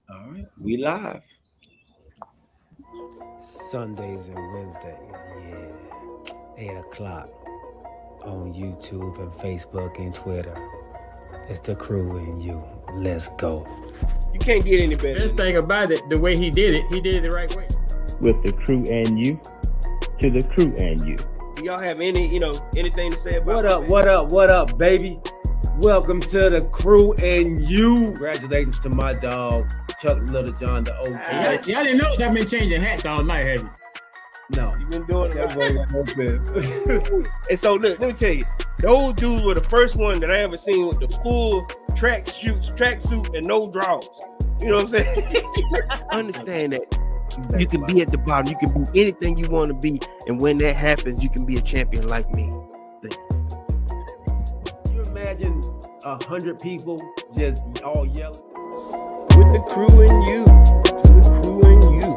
All right, we live. Sundays and Wednesdays, yeah. 8 o'clock on YouTube and Facebook and Twitter. It's the crew and you. Let's go. You can't get any better. Best thing about it, the way he did it the right way. With the crew and you, to the crew and you. Do y'all have anything to say about What up, baby? Welcome to the crew and you. Congratulations to my dog, Chuck Little John, the OG. Y'all didn't know I've been changing hats all night, have you? No. You've been doing that. And so look, let me tell you, those dudes were the first one that I ever seen with the full tracksuit and no drawers. You know what I'm saying? Understand that you can be at the bottom. You can be anything you want to be, and when that happens, you can be a champion like me. Can you imagine 100 people just all yelling? With the crew and you, to the crew and you.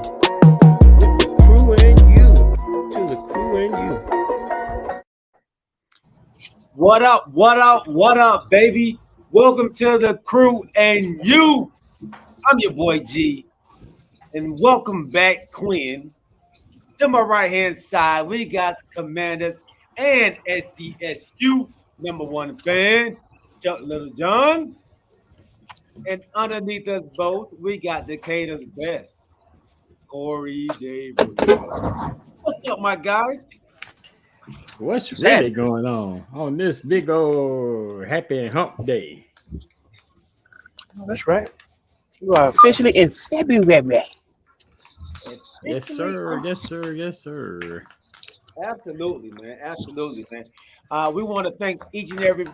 With the crew and you, to the crew and you. What up, baby? Welcome to the crew and you. I'm your boy G, and welcome back, Quinn. To my right-hand side, we got the Commanders and SCSU #1 fan, Chuck Little John. And underneath us both, we got Decatur's best, Corey Davis. What's up, my guys? What's really going on this big old happy hump day? Oh, that's right. You are officially in February. Yes, sir. Yes, sir. Yes, sir. Absolutely, man. Absolutely, man. We want to thank each and every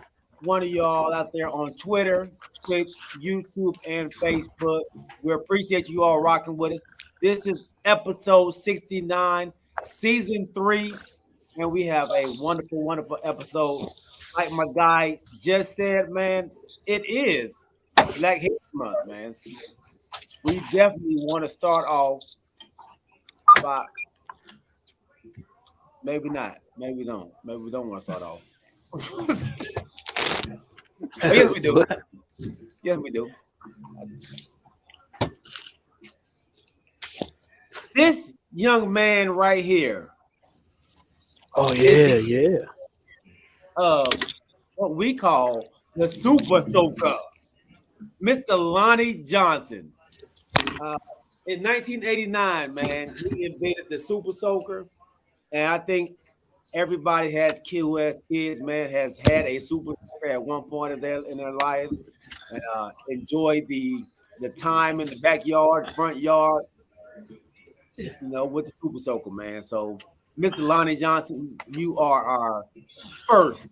one of y'all out there on Twitter, Twitch, YouTube, and Facebook. We appreciate you all rocking with us. This is episode 69, season 3, and we have a wonderful, wonderful episode. Like my guy just said, man, it is Black History Month, man. So we definitely want to start off by maybe not. Maybe we don't. Maybe we don't want to start off. Yes, we do. Yes, we do. This young man right here. Oh yeah. What we call the Super Soaker, Mr. Lonnie Johnson. In 1989, man, he invented the Super Soaker, and I think everybody who has kids, man, has had a Super Soaker at one point in their lives, and enjoyed the time in the backyard, front yard, with the Super Soaker, man. So, Mr. Lonnie Johnson, you are our first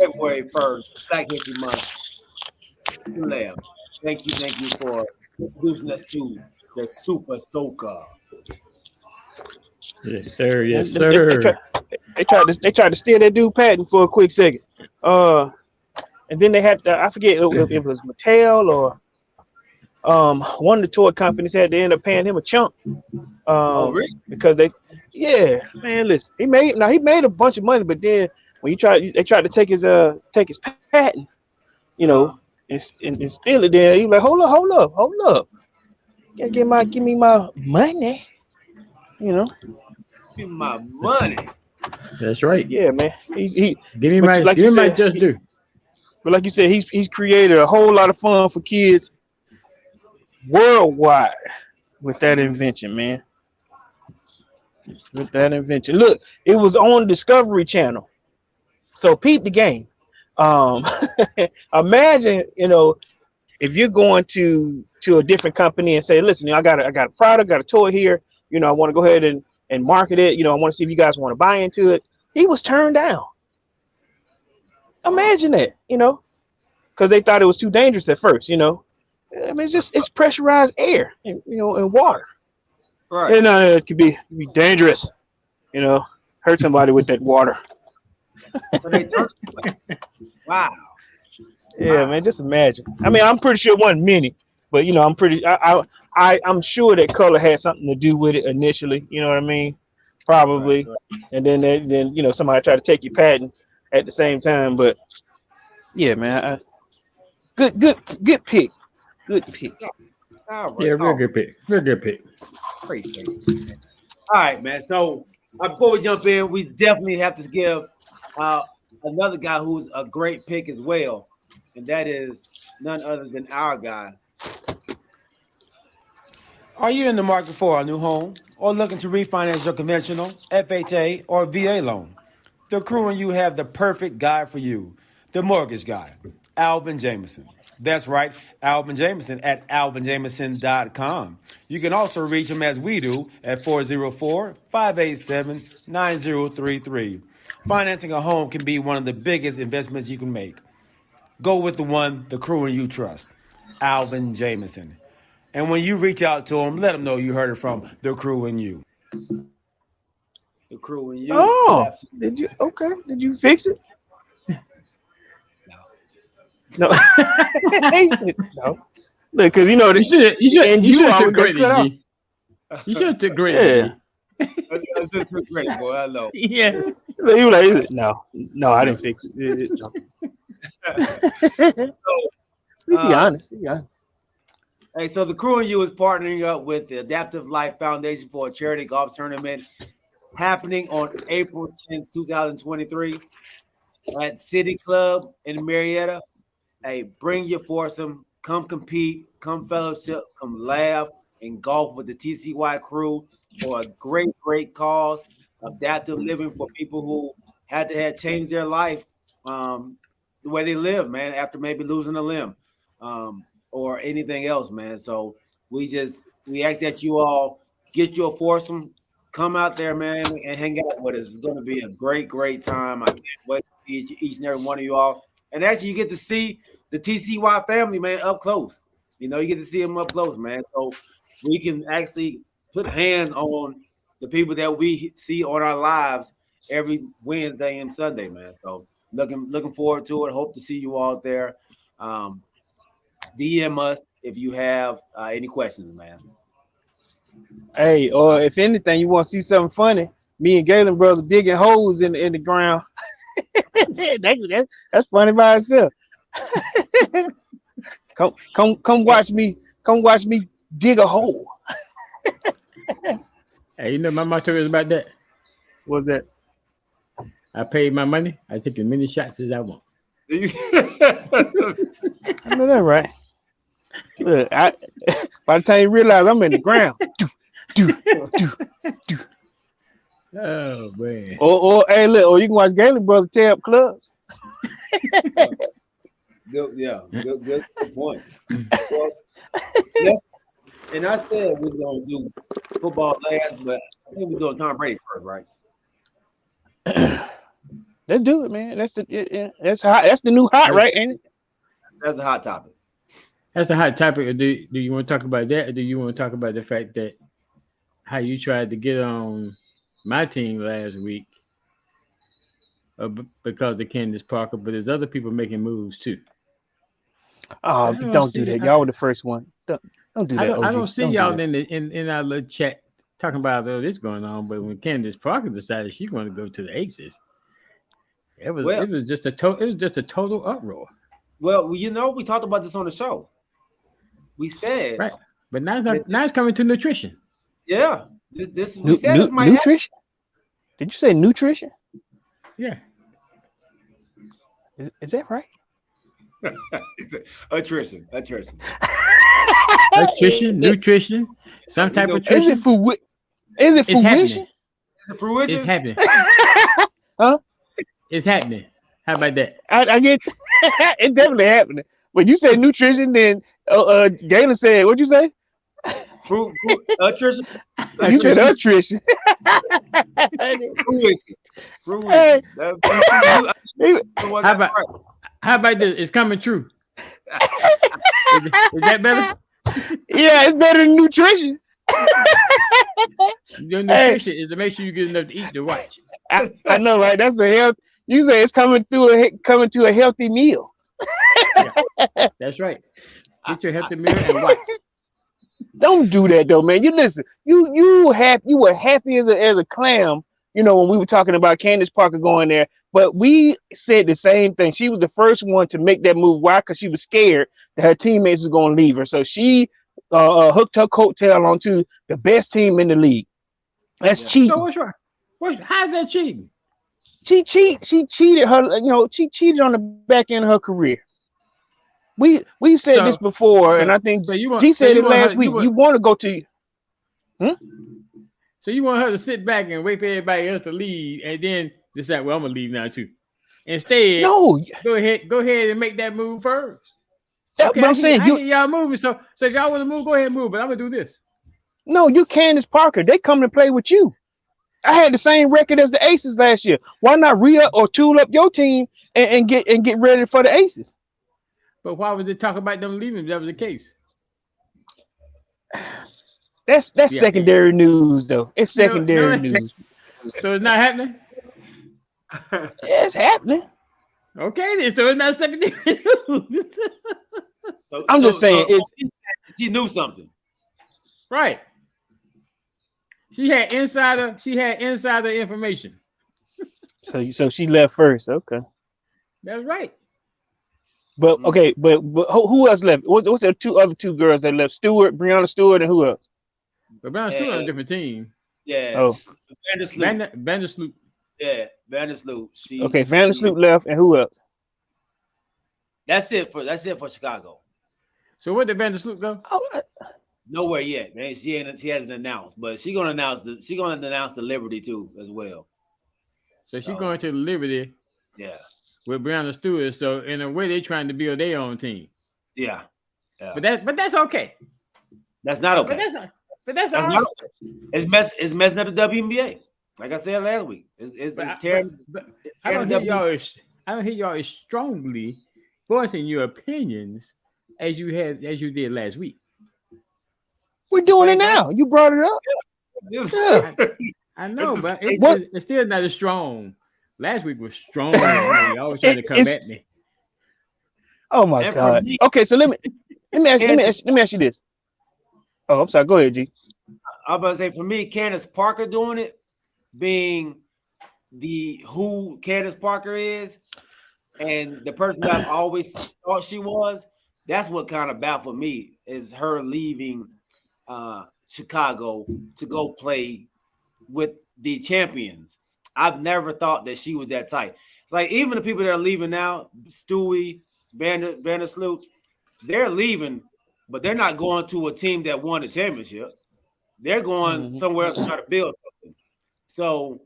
February 1st Black History Month celeb. Thank you for introducing us to the Super Soaker. Yes, sir. Yes, sir. They tried to steal that dude patent for a quick second. And then they had I forget if it was Mattel or one of the toy companies had to end up paying him a chunk. Really? Because man, listen, he made a bunch of money, but then when they tried to take his patent, and steal it. Then he was like, hold up, give me my money, Give me my money. That's right. Yeah, man. He give me my just due. But like you said, he's created a whole lot of fun for kids worldwide with that invention, man. With that invention. Look, it was on Discovery Channel. So peep the game. Imagine, if you're going to a different company and say, listen, I got a product, got a toy here, I want to go ahead and market it, I want to see if you guys want to buy into it. He was turned down. Imagine that, because they thought it was too dangerous at first, I mean, it's pressurized air and water. Right. And it could be dangerous, hurt somebody with that water. So they turned. Wow. Yeah, man, just imagine. I mean, I'm pretty sure it wasn't many, but I'm sure that color had something to do with it initially. You know what I mean? Probably, right. And then somebody tried to take your patent at the same time. But yeah, man, Good pick. Good pick. All right. Yeah, real good pick. Real good pick. Appreciate it. All right, man. So before we jump in, we definitely have to give another guy who's a great pick as well, and that is none other than our guy. Are you in the market for a new home or looking to refinance your conventional FHA or VA loan? The crew and you have the perfect guy for you, the mortgage guy, Alvin Jameson. That's right, Alvin Jameson at alvinjameson.com. You can also reach him as we do at 404-587-9033. Financing a home can be one of the biggest investments you can make. Go with the one the crew and you trust, Alvin Jameson. And when you reach out to him, let him know you heard it from the crew and you. The crew and you. Oh, did you? Okay. Did you fix it? No. No. Look, because you know You should have took great. G. You should have took great. I said great, boy. I know. Yeah. You were like, no, I didn't fix it. No. Be honest. Yeah. Hey, so the crew and you is partnering up with the Adaptive Life Foundation for a charity golf tournament happening on April 10th, 2023 at City Club in Marietta. Hey, bring your foursome, come compete, come fellowship, come laugh and golf with the TCY crew for a great cause, adaptive living for people who had to change their life, the way they live, man, after maybe losing a limb. Or anything else, man. So we ask that you all get your foursome, come out there, man, and hang out with us. It's going to be a great time. I can't wait to see each and every one of you all. And actually, you get to see the TCY family, man, up close. You know, you get to see them up close, man. So we can actually put hands on the people that we see on our lives every Wednesday and Sunday, man. So looking forward to it. Hope to see you all there. DM us if you have any questions, man. Hey, or if anything, you want to see something funny, me and Galen brother digging holes in the ground. That's funny by itself. come watch me dig a hole. Hey, you know my motto is about that. What's that? I paid my money. I take as many shots as I want. I know that, right? Look, by the time you realize I'm in the ground. Oh man. Or hey, look, or you can watch Galen brother tear up clubs. Good point. Well, and I said we was gonna do football last, but I think we're doing Tom Brady first, right? Let's do it, man. That's hot. That's the new hot, right? Ain't it? That's a hot topic. That's a hot topic. Do you want to talk about that, or do you want to talk about the fact that how you tried to get on my team last week because of Candace Parker, but there's other people making moves too. Oh, don't do that. Y'all were the first one. Don't do that. I don't see y'all in our little chat talking about all this going on, but when Candace Parker decided she wanted to go to the Aces, it was just a total uproar. Well, you know, we talked about this on the show. We said right, but now it's coming to nutrition. Yeah, this might nutrition. Did you say nutrition? Yeah. Is that right? Attrition. Nutrition, some type of nutrition. Is it fruition? Fruition? It's happening. Huh? It's happening. How about that? I get it's definitely happening. When you say nutrition, then Galen said, what'd you say? Attrition. You said attrition. Fruition. How about this? It's coming true. Is that better? Yeah, it's better than nutrition. Your nutrition is to make sure you get enough to eat to watch. I know, right? That's a health. You say it's coming to a healthy meal. Yeah, that's right. Get your healthy meal and watch. Don't do that though, man. You listen. You were happy as a clam. You know when we were talking about Candace Parker going there But we said the same thing. She was the first one to make that move. Why? Because she was scared that her teammates was going to leave her. So she hooked her coattail onto the best team in the league. That's cheating. So what's wrong? How's that cheating? She cheated her. She cheated on the back end of her career. We've said this before, and I think she said it last week. You want to go to. So you want her to sit back and wait for everybody else to leave, and then decide, well, I'm gonna leave now too. Instead, no, go ahead and make that move first. Okay, but I'm saying I hear y'all moving. So if y'all want to move, go ahead and move. But I'm gonna do this. No, you Candace Parker. They come to play with you. I had the same record as the Aces last year. Why not re-up or tool up your team and get ready for the Aces? But why would they talk about them leaving if that was the case? That's secondary news, though. It's secondary news. So it's not happening? Yeah, it's happening. Okay, then. So it's not secondary news. I'm just saying. She knew something. Right. She had insider information. So she left first. Okay. That's right. But okay, but who else left? What's the other two girls that left? Breonna Stewart, and who else? But Brown Stewart on a different team. Yeah. Oh. Vandersloot. Yeah, Vandersloot. Okay, Vandersloot left, and who else? That's it for Chicago. So where did Vandersloot go? Nowhere yet. She hasn't announced, but she's gonna announce the Liberty too as well. So she's going to the Liberty. Yeah. With Brown Stewart. So in a way, they're trying to build their own team. Yeah. But that's okay. That's not okay. But that's all right. It's messing up the WNBA. Like I said last week. It's terrible. I don't hear y'all as strongly voicing your opinions as you did last week. We're doing it now. You brought it up. Yeah. I know, but it's still not as strong. Last week was strong. Y'all was trying to come at me. Oh my God. Okay, so let me ask you this. Oh, I'm sorry. Go ahead, G. I was about to say, for me, Candace Parker doing it, being who Candace Parker is, and the person that I've always thought she was, that's what kind of baffled me, is her leaving Chicago to go play with the champions. I've never thought that she was that tight. It's like even the people that are leaving now, Stewie, Vandersloot, they're leaving, but they're not going to a team that won the championship. They're going somewhere else to try to build something. So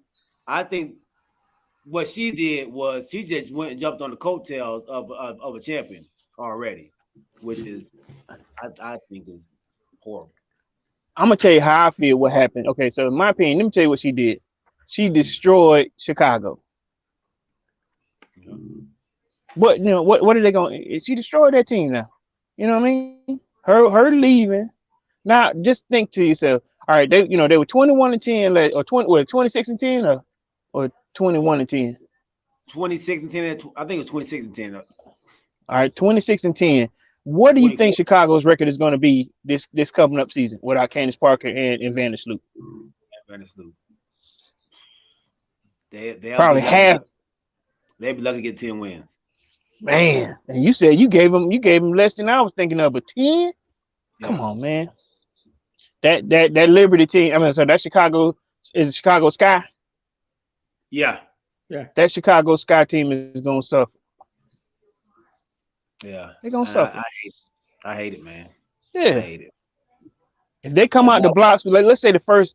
I think what she did was she just went and jumped on the coattails of a champion already, which is I think is horrible. I'm gonna tell you how I feel what happened. Okay, so in my opinion, let me tell you what she did. She destroyed Chicago. What are they going? She destroyed that team now. You know what I mean? Her leaving. Now just think to yourself. All right, they were 21-10 or 26-10 or 21-10. 26-10. I think it was 26-10. All right, 26-10. What do you think Chicago's record is going to be this coming up season without Candace Parker and Vandersloot? Vandersloot. They'll probably half. They'd be lucky to get 10 wins. Man, and you said you gave them less than I was thinking of, but 10? Come on, man. That Liberty team. I mean, so that Chicago is Chicago Sky. Yeah. That Chicago Sky team is gonna suffer. Yeah, they're gonna suffer. I hate it, man. Yeah, I hate it. If they come out the blocks, let's say the first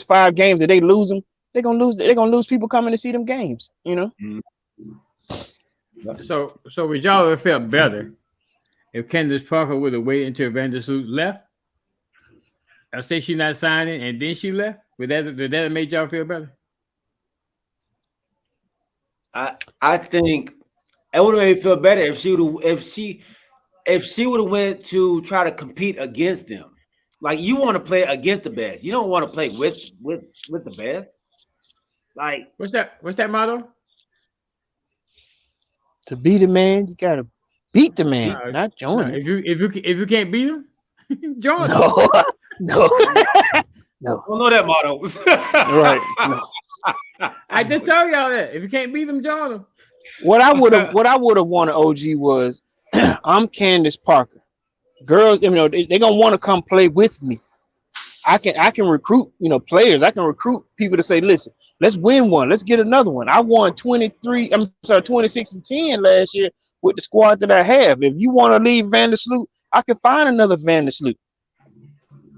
5 games that they lose them, they're gonna lose people coming to see them games. You know. Mm-hmm. So would y'all have felt better if Candace Parker would have waited until Vandersloot left? I say she's not signing and then she left. Would that have made y'all feel better? I think it would have made me feel better if she would have went to try to compete against them. Like, you want to play against the best. You don't want to play with the best. Like, what's that motto? To be the man, you gotta beat the man, not join him. If you can't beat him, join him. No. I don't know that motto. Right. No. I just told y'all that. If you can't beat them, join them. What I would have wanted OG was I'm Candace Parker. Girls, you know, they gonna want to come play with me. I can recruit, you know, players. I can recruit people to say, listen, let's win one. Let's get another one. I won 26 and 10 last year with the squad that I have. If you want to leave Vandersloot, I can find another Vandersloot.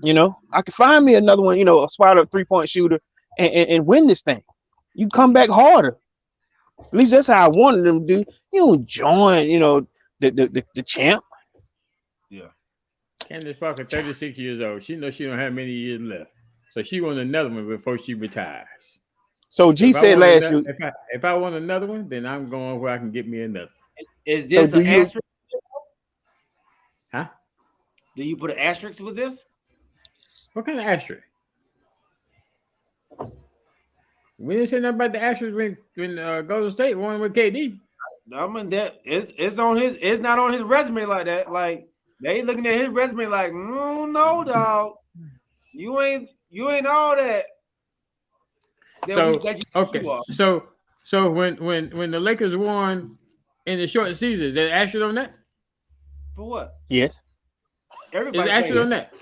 You know, I can find me another one, you know, a spot up 3-point shooter and win this thing. You come back harder. At least that's how I wanted them to do. You don't join, you know, the champ. Yeah. Candace Parker, 36 years old. She knows she don't have many years left. So she wants another one before she retires. So G said last year. If I want another one, then I'm going where I can get me another. Is this an asterisk? Huh? Do you put an asterisk with this? What kind of asterisk? We didn't say nothing about the asterisk when Golden State won with KD. I mean that it's on his. It's not on his resume like that. Like they looking at his resume like, no, dog, you ain't all that. So when the Lakers won in the short season, they asterisk on that. For what? Yes. Everybody is asterisk on that.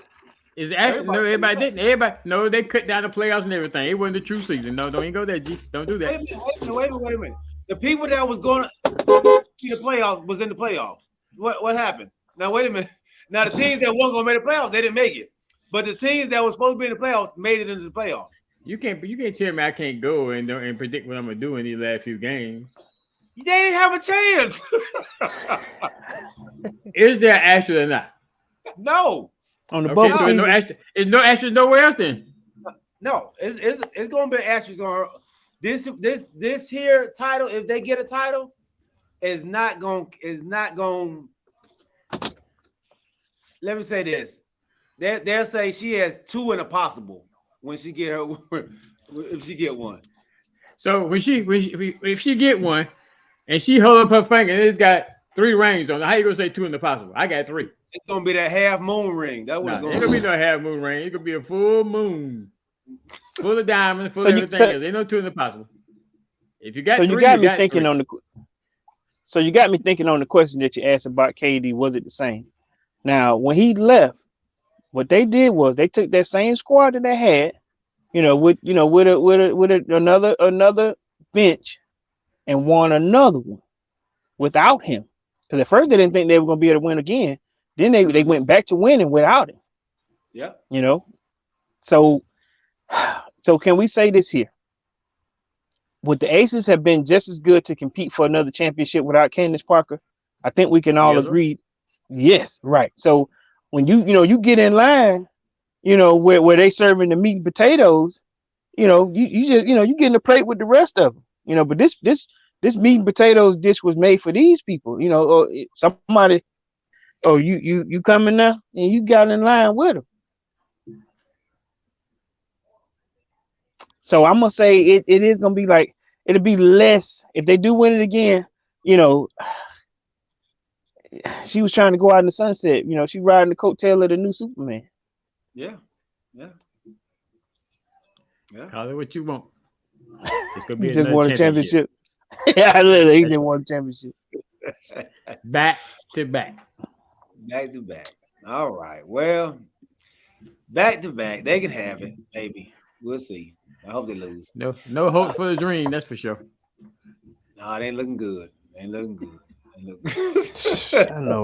Is asterisk? No, everybody didn't. Everybody no, they cut down the playoffs and everything. It wasn't the true season. No, don't even go there, G. Don't do that. Wait a minute. The people that was going to see the playoffs was in the playoffs. What happened? Now wait a minute. Now the teams that weren't going to make the playoffs, they didn't make it. But the teams that were supposed to be in the playoffs made it into the playoffs. You can't tell me I can't go and predict what I'm gonna do in these last few games. They didn't have a chance. Is there an asterisk or not? No. On the boat. So there's no asterisk nowhere else then. No, it's gonna be an asterisk on this here title. If they get a title, is not going. Let me say this. They'll say she has two in a possible when she get her if she get one. So if she get one and she hold up her finger and it's got 3 rings on it, how you gonna say 2 in the possible? I got 3. It's gonna be that half moon ring. That was gonna be no half moon ring. It's gonna be a full moon, full of diamonds, full of everything else. Ain't no 2 in the possible. If you got so 3, you got me thinking 3. So you got me thinking on the question that you asked about KD. Was it the same? Now when he left, what they did was they took that same squad that they had, with another bench, and won another one without him. Because at first they didn't think they were going to be able to win again. Then they went back to winning without him. Yeah. So can we say this here? Would the Aces have been just as good to compete for another championship without Candace Parker? I think we can all agree. Yes, right. So when you get in line, where they serving the meat and potatoes, you get in a plate with the rest of them. But this meat and potatoes dish was made for these people. Or somebody. Oh, you coming now? And you got in line with them. So I'm gonna say it is gonna be like it'll be less if they do win it again. She was trying to go out in the sunset. She riding the coattail of the new Superman. Yeah. Call it what you want. It's gonna be he just won a championship. Yeah, literally, he just won a championship. Back to back. Back to back. All right. Well, back to back. They can have it, maybe. We'll see. I hope they lose. No hope for the dream, that's for sure. No, it ain't looking good. I know,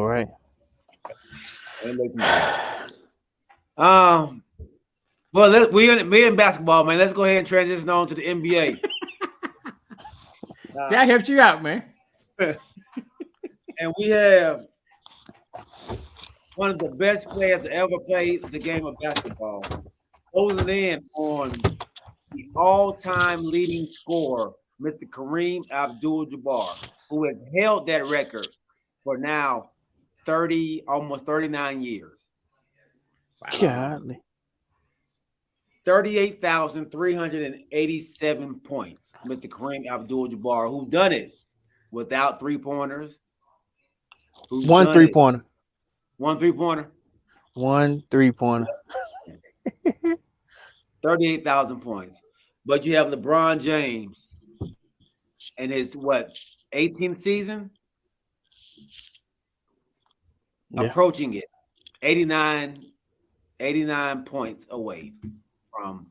right? Ain't looking good. Well, we in basketball, man. Let's go ahead and transition on to the NBA. See, I helped you out, man. And we have one of the best players to ever play the game of basketball, closing in on the all-time leading scorer, Mr. Kareem Abdul-Jabbar, who has held that record for now almost 39 years. Wow. 38,387 points, Mr. Kareem Abdul-Jabbar, who's done it without three-pointers. One three-pointer. 38,000 points. but you have LeBron James and his 18th season approaching it, 89 points away from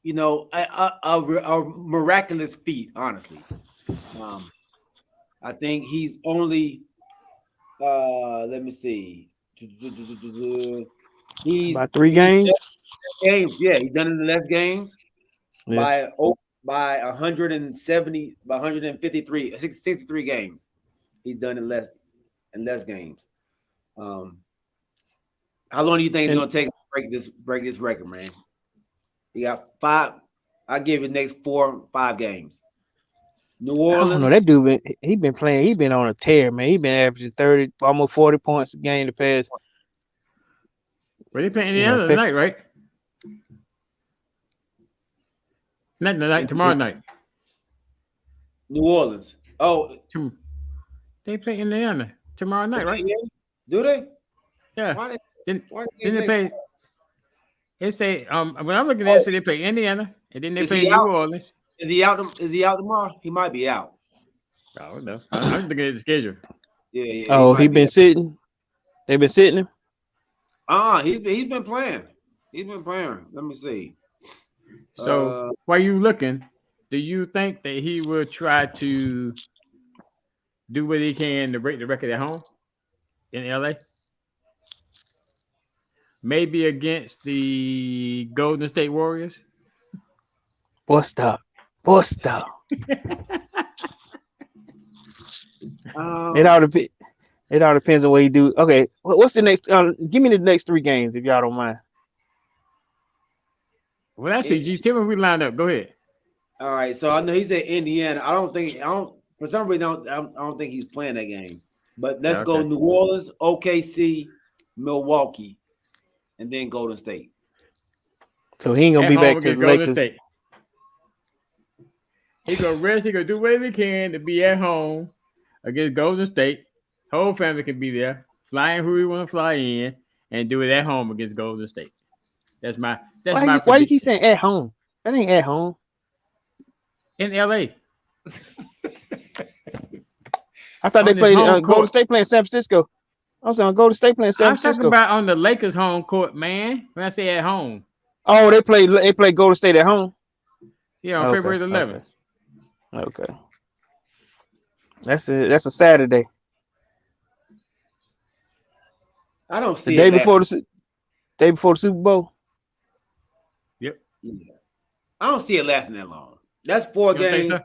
a miraculous feat. Honestly, I think he's only let me see. He's about 3 games. Yeah, he's done it in less games by 170, by 153, 63 games. He's done it in less games. How long do you think it's gonna take to break this record, man? He got 5. I give it next 4-5 games. New Orleans. I don't know. That dude been playing. He been on a tear, man. He been averaging 30, almost 40 points a game the past. Well, they playing Indiana tonight, right? Not tonight, tomorrow night. New Orleans. Oh, they play Indiana tomorrow night, right? Do they? Yeah. Why they play? They say when I'm looking at it, they play Indiana and then they play New Orleans. Is he out tomorrow? He might be out. I don't know. I'm just looking at the schedule. Yeah. Oh, he been sitting. They've been sitting him. He's been playing. He's been playing. Let me see. So while you looking, do you think that he will try to do what he can to break the record at home in LA? Maybe against the Golden State Warriors? Boy, stop. It all depends on what he do. Okay, what's the next? Give me the next 3 games if y'all don't mind. Well, actually, tell me we lined up. Go ahead. All right, so I know he's at Indiana. For some reason, I don't think he's playing that game. But let's go New Orleans, OKC, Milwaukee, and then Golden State. So he ain't gonna be back to the Lakers. State. He gonna rest. He gonna do whatever he can to be at home against Golden State. Whole family can be there, flying who we want to fly in, and do it at home against Golden State. That's my prediction. Why you keep saying at home? That ain't at home. In LA. I thought they played Golden State playing San Francisco. I was on Golden State playing San Francisco. I'm talking about on the Lakers home court, man. When I say at home. Oh, they play Golden State at home. Yeah, on February 11th. Okay. That's a Saturday. I don't see the day before the Super Bowl. Yep. Yeah. I don't see it lasting that long. That's 4 games. So?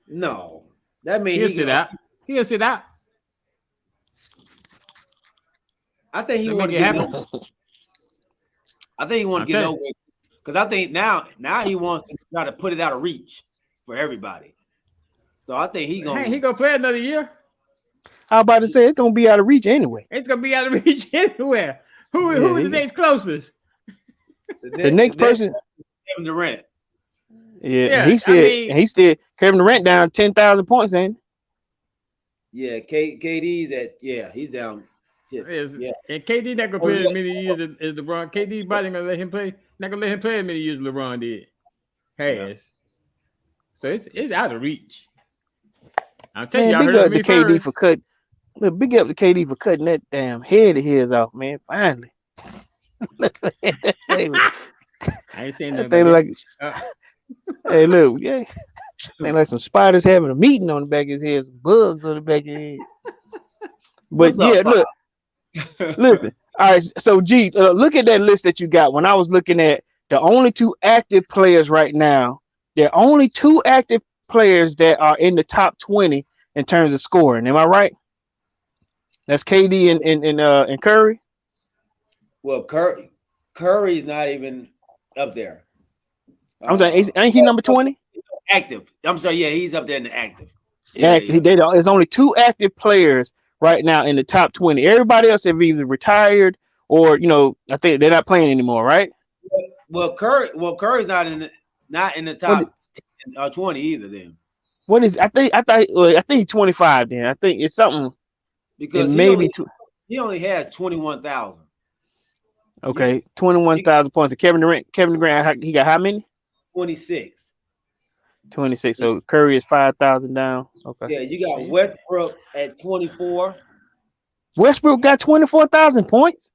No, that means he'll sit out. He'll sit out. I think he want to get no. I think he want to get no because I think now he wants to try to put it out of reach for everybody. So I think he gonna play another year. How about to say it's gonna be out of reach anyway? It's gonna be out of reach anywhere. Who is the next closest? The next person, Kevin Durant. Yeah, he's still Kevin Durant down 10,000 points, ain't he? Yeah, KD's he's down. Yeah. And KD not gonna play as many years as LeBron. KD's body gonna let him play. Not gonna let him play as many years as LeBron did. So it's out of reach. I'm telling you, big up to KD for cutting. Look, big up to KD for cutting that damn head of his off, man. Finally. I ain't saying nothing. Hey, look, ain't like some spiders having a meeting on the back of his head, some bugs on the back of his head. But look, listen. All right, so G, look at that list that you got. When I was looking at the only 2 active players right now, there are only 2 active players that are in the top 20 in terms of scoring. Am I right? That's KD and Curry. Well, Curry's not even up there. I'm saying, ain't he number 20? Active. I'm sorry. Yeah, he's up there in the active. There's only 2 active players right now in the top 20. Everybody else have either retired or I think they're not playing anymore, right? Well, Curry's not in the top 20 either. Then what is? I think he's 25. Then I think it's something because he only has 21,000. Okay, 21,000 points. And Kevin Durant, he got how many? 26. 26. So Curry is 5,000 down. Okay. Yeah, you got Westbrook at 24. Westbrook got 24,000 points.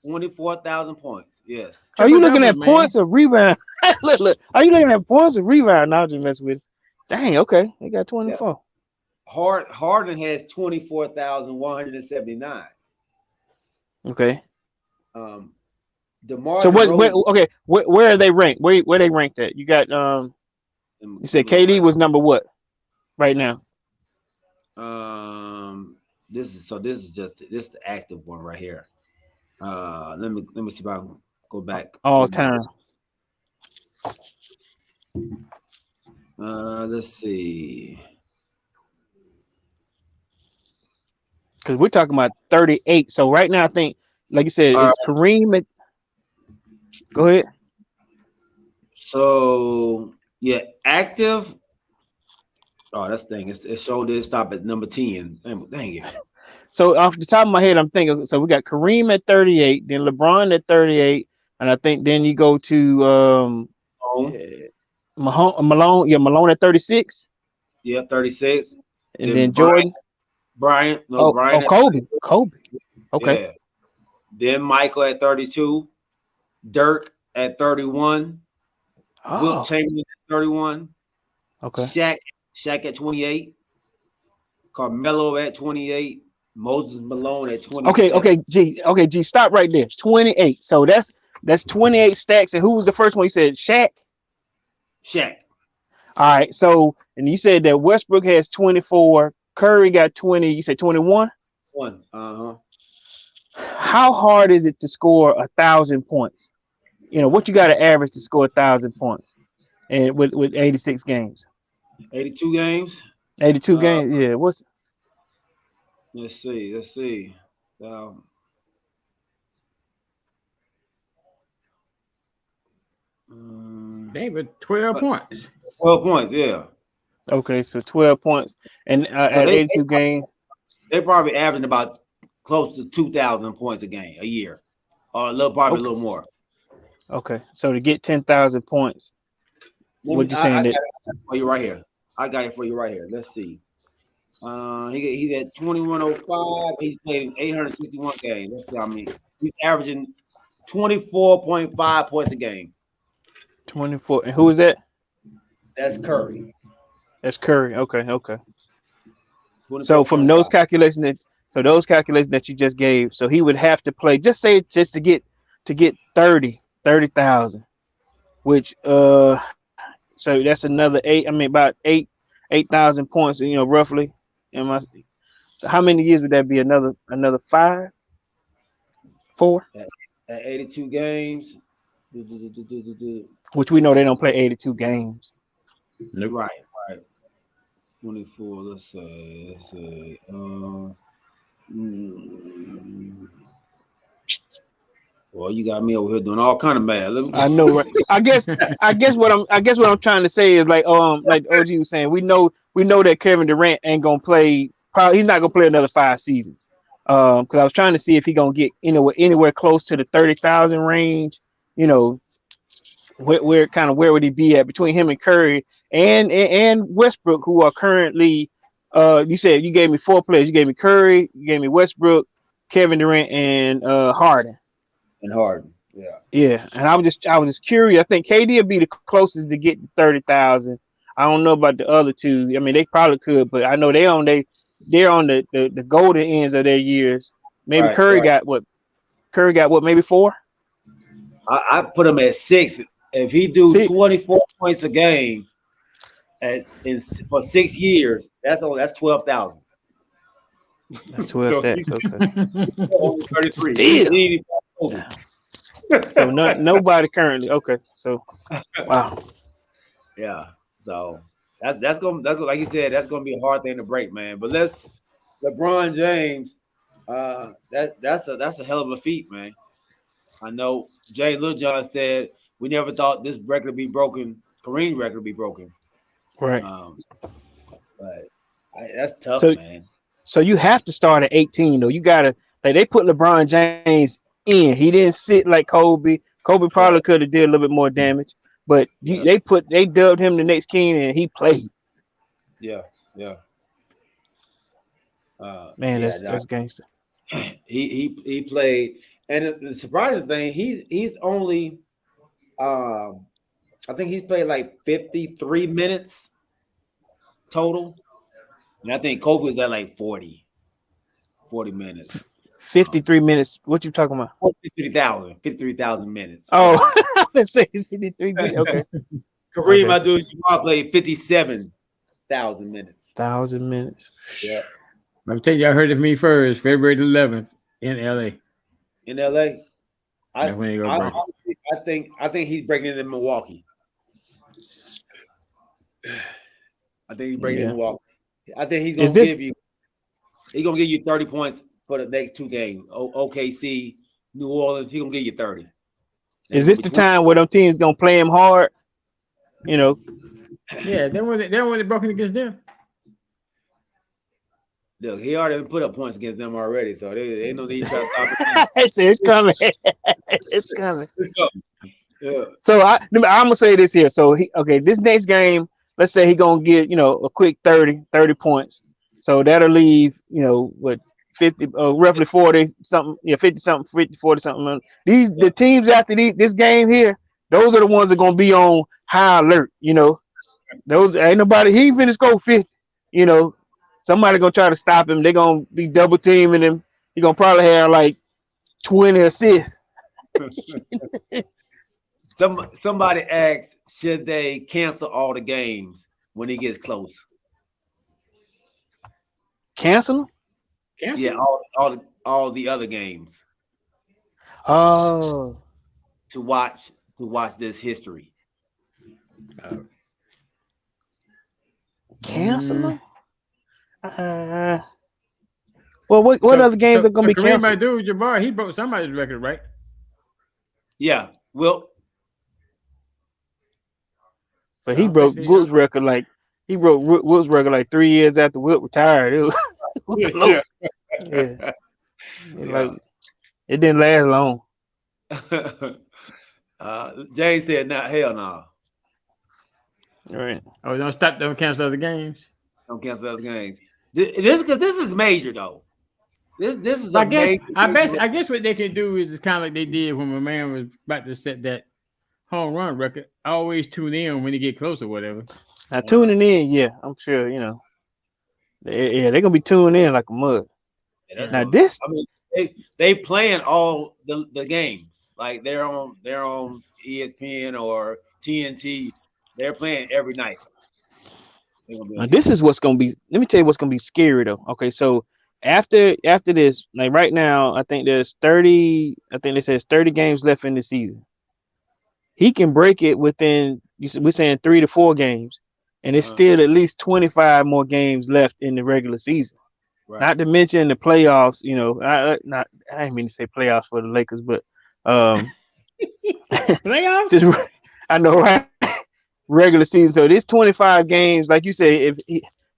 24,000 points. Yes. Are you looking Triple-doubles, at man. points or rebound? Look. Are you looking at points or rebound? Now just mess with it. Dang. Okay. They got 24. Harden has 24,179. Okay. DeMar So what? DeRozan. Okay. Where are they ranked? Where they ranked at? You got You said KD was number what right now? This is the active one right here. Let me see if I can go back. All time. Let's see. Because we're talking about 38. So right now, I think, like you said, it's Kareem. Go ahead. So yeah, active. Oh, that's the thing. It showed it stop at number 10. Dang it. So off the top of my head, I'm thinking. So we got Kareem at 38, then LeBron at 38, and I think then you go to Malone. Yeah, Malone at 36. Yeah, 36. And then Jordan. Bryant. Kobe. Okay. Yeah. Then Michael at 32. Dirk at 31. Wilt Chamberlain at 31. Okay. Shaq at 28. Carmelo at 28. Moses Malone at 27. Okay, G, stop right there. 28. So that's 28 stacks. And who was the first one? You said Shaq? Shaq. All right. So, and you said that Westbrook has 24. Curry got 20. You said 21? One. Uh-huh. How hard is it to score 1,000 points? What you got to average to score 1,000 points, and with 86 games. 82 games. 82 games. Yeah. Let's see. They were 12 points. 12 points. Yeah. Okay, so 12 points, and at 82 games, they probably averaging about close to 2,000 points a year, or a little more. Okay, so to get 10,000 points, what you saying? I got it for you right here. I got it for you right here. Let's see. He's at 2105. He's played in 861 games. Let's see how many. He's averaging 24.5 points a game. 24. And who is that? That's Curry. That's Curry. Okay. So from those calculations that you just gave, so he would have to play. Just to get 30,000, which so that's another about 8,000 points. Roughly. So how many years would that be? Another 5, 4? At 82 games. Which we know they don't play 82 games. Nope. Right. 24. Let's say. Well, you got me over here doing all kind of math. I know, right? I guess what I'm trying to say is like OG was saying, we know that Kevin Durant ain't gonna play. Probably he's not gonna play another 5 seasons. Because I was trying to see if he gonna get anywhere close to the 30,000 range. Where would he be at between him and Curry and Westbrook, who are currently you said you gave me 4 players. You gave me Curry, you gave me Westbrook, Kevin Durant, and Harden. Yeah. And I was just curious. I think KD would be the closest to get 30,000. I don't know about the other two. I mean, they probably could, but I know they're on the golden ends of their years. Maybe right, Curry got what? Curry got what? Maybe 4. I put him at 6. If he do 24 points a game for 6 years, that's 12,000. That's 12 stats. Okay. 33. So nobody currently. Okay, so wow. Yeah. So that's gonna like you said, that's gonna be a hard thing to break, man. But LeBron James, that's a hell of a feat, man. I know Jay Littlejohn said we never thought this record would be broken. Kareem record would be broken. Right. But that's tough, man. So you have to start at 18 though. You gotta they put LeBron James in. He didn't sit like Kobe. Kobe probably could have did a little bit more damage. But Yeah. they dubbed him the next king, and he played. Yeah. Man, Yeah. that's gangster. He played, and the surprising thing, he's only, I think he's played like 53 minutes total, and I think Kobe was at like 40 minutes. 53 minutes. What you talking about? 53,000 minutes. Oh, Right. let's say 53 minutes. Okay. Kareem Okay. Abdul-Jabbar played 57,000 minutes. 1,000 minutes. Yeah, I'm telling you, I heard it from me first, February 11th in LA. in LA. That's when they go break it. Honestly, I think he's breaking it in Milwaukee. I think he's breaking it in Milwaukee. I think he's gonna give you 30 points for the next two games. OKC, New Orleans, he's gonna give you 30. Is this the time where them teams gonna play him hard? You know. Yeah, then when they broke it against them. Look, he already put up points against them already, so they ain't no need to try to stop it. It's coming. It's coming. It's coming. Yeah. So I'm gonna say this here. So this next game, let's say he gonna get a quick 30 points. So that'll leave what 50, roughly 40 something, 50 something, 50, 40 something. The teams after this game here, those are the ones that are gonna be on high alert. Those ain't nobody. He finished go 50. Somebody gonna try to stop him. They're gonna be double teaming him. He gonna probably have like 20 assists. Somebody asks, should they cancel all the games when he gets close? Cancel? Yeah, all the other games. Oh. To watch this history. Cancel? Well, what other games are gonna be canceled? Kareem Abdul-Jabbar, he broke somebody's record, right? Yeah, well, but he broke Wilt's record like 3 years after Wilt retired. It was close. Yeah. Like it didn't last long. Jay said, "Not hell no." All right. Oh, don't cancel other games. Don't cancel other games. This is major though. This is. I guess what they can do is kind of like they did when my man was about to set that home run record. I always tune in when they get close or whatever. Now tuning in, yeah, I'm sure they're gonna be tuning in like a mug. Yeah, now this, I mean, they playing all the games like they're on ESPN or TNT. They're playing every night. Now this is what's gonna be. Let me tell you what's gonna be scary though. Okay, so after this, like right now, I think there's 30. I think it says 30 games left in the season. He can break it within. We're saying 3 to 4 games, and it's still at least 25 more games left in the regular season. Right. Not to mention the playoffs. I didn't mean to say playoffs for the Lakers, but playoffs. I know, right? Regular season. So this 25 games, like you say, if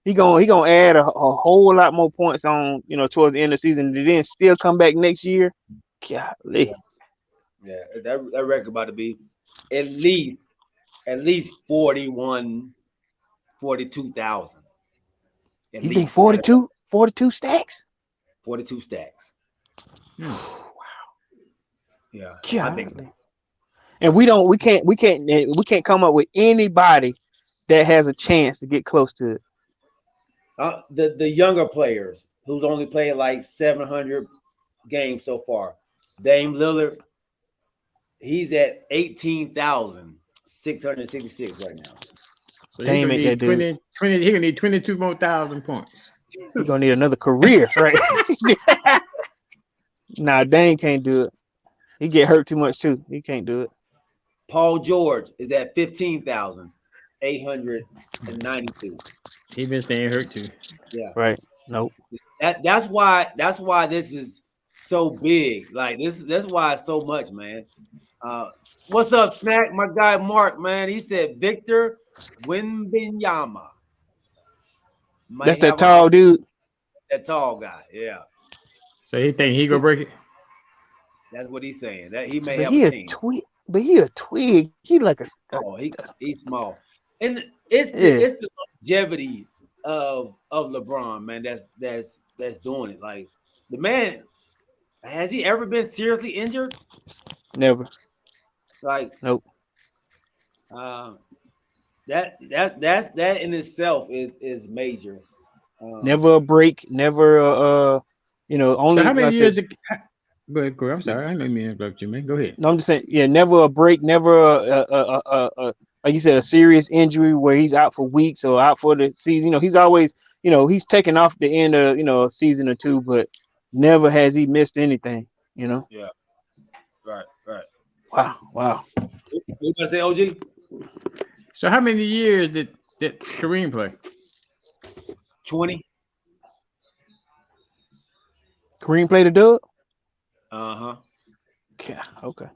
he gonna add a whole lot more points on towards the end of the season, and then still come back next year. Golly. Yeah, that record about to be at least 42,000. You think 42 stacks? 42 stacks. Wow. Yeah, golly. I think so. And we can't come up with anybody that has a chance to get close to it. The younger players who's only played like 700 games so far. Dame Lillard, he's at 18,666 right now. So he's gonna need 20. He gonna need 22 more thousand points. He's gonna need another career, right? Nah, Dame can't do it. He get hurt too much too. He can't do it. Paul George is at 15,892. He been staying hurt too. Yeah. Right. Nope. That's why this is so big. Like that's why it's so much, man. What's up, Snack? My guy Mark, man. He said Victor Wembanyama. That's that tall dude. That tall guy, yeah. So he think he gonna break it? That's what he's saying. That he may have a team. but he a twig. He like a Oh, he's small, and it's yeah. the longevity of LeBron, man. That's doing it. Like the man, has he ever been seriously injured? Never. Like Nope. uh, that in itself is major. Never a break. Never So only how like I many years? said. But I'm sorry, I didn't mean to interrupt you, man. Go ahead. No, I'm just saying. Yeah, never a break. Never like you said, a serious injury where he's out for weeks or out for the season. He's always he's taking off the end of a season or two, but never has he missed anything. Yeah, right. Wow, wow. You gonna say OG? So how many years did Kareem play? 20. Kareem played a dub. Uh-huh. Yeah, okay.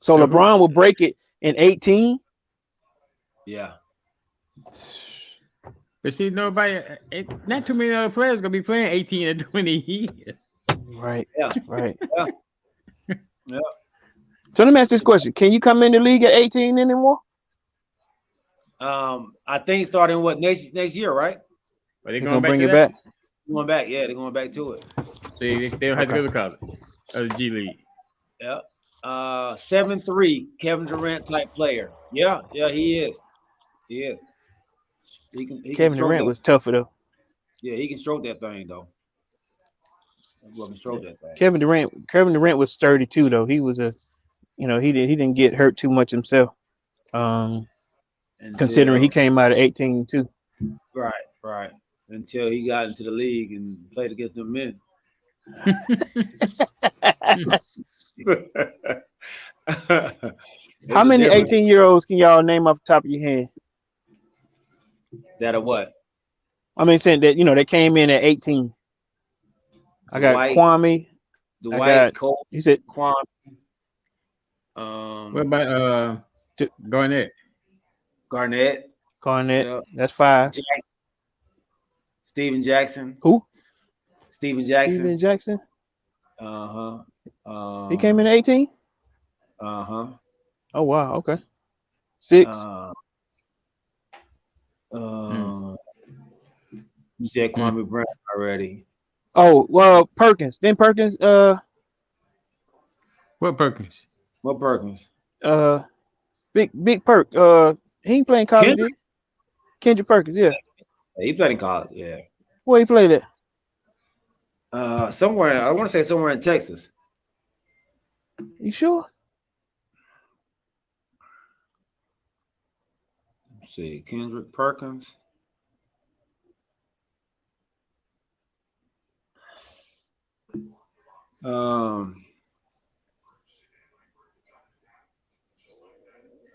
So So LeBron will break it in 18. Yeah. But see, nobody, not too many other players gonna be playing 18 or 20 years. Right. Yeah. Right. Yeah. So let me ask this question: can you come in the league at 18 anymore? I think starting next year, right? Are they They're going gonna back bring to it that? back. Going back, yeah, they're going back to it. So they don't have to go to college or the G League. Yeah. 7'3", Kevin Durant type player. Yeah, he is. He is. He can Kevin stroke Durant that. was tougher though. Yeah, he can stroke that thing though. He can stroke that thing. Kevin Durant was sturdy too though. He was he didn't get hurt too much himself. Considering he came out at 18 too. Right. Until he got into the league and played against the men. How many 18-year-olds can y'all name off the top of your head? That are what? I mean, saying that they came in at 18. I got Dwight, Kwame. Dwight, Cole, You said Kwame. What about Garnett? Garnett. Garnett. That's 5. Steven Jackson. Who? Steven Jackson. Steven Jackson. Uh-huh. He came in at 18? Uh-huh. Oh wow, okay. 6. You said Kwame Brown already. Oh, well, Perkins. Then Perkins, What Perkins? What Perkins? Big Perk. He ain't playing college, did he? Kendrick Perkins, yeah. He played in college, yeah. Where he played at? Somewhere, I want to say somewhere in Texas. You sure? Let's see, Kendrick Perkins.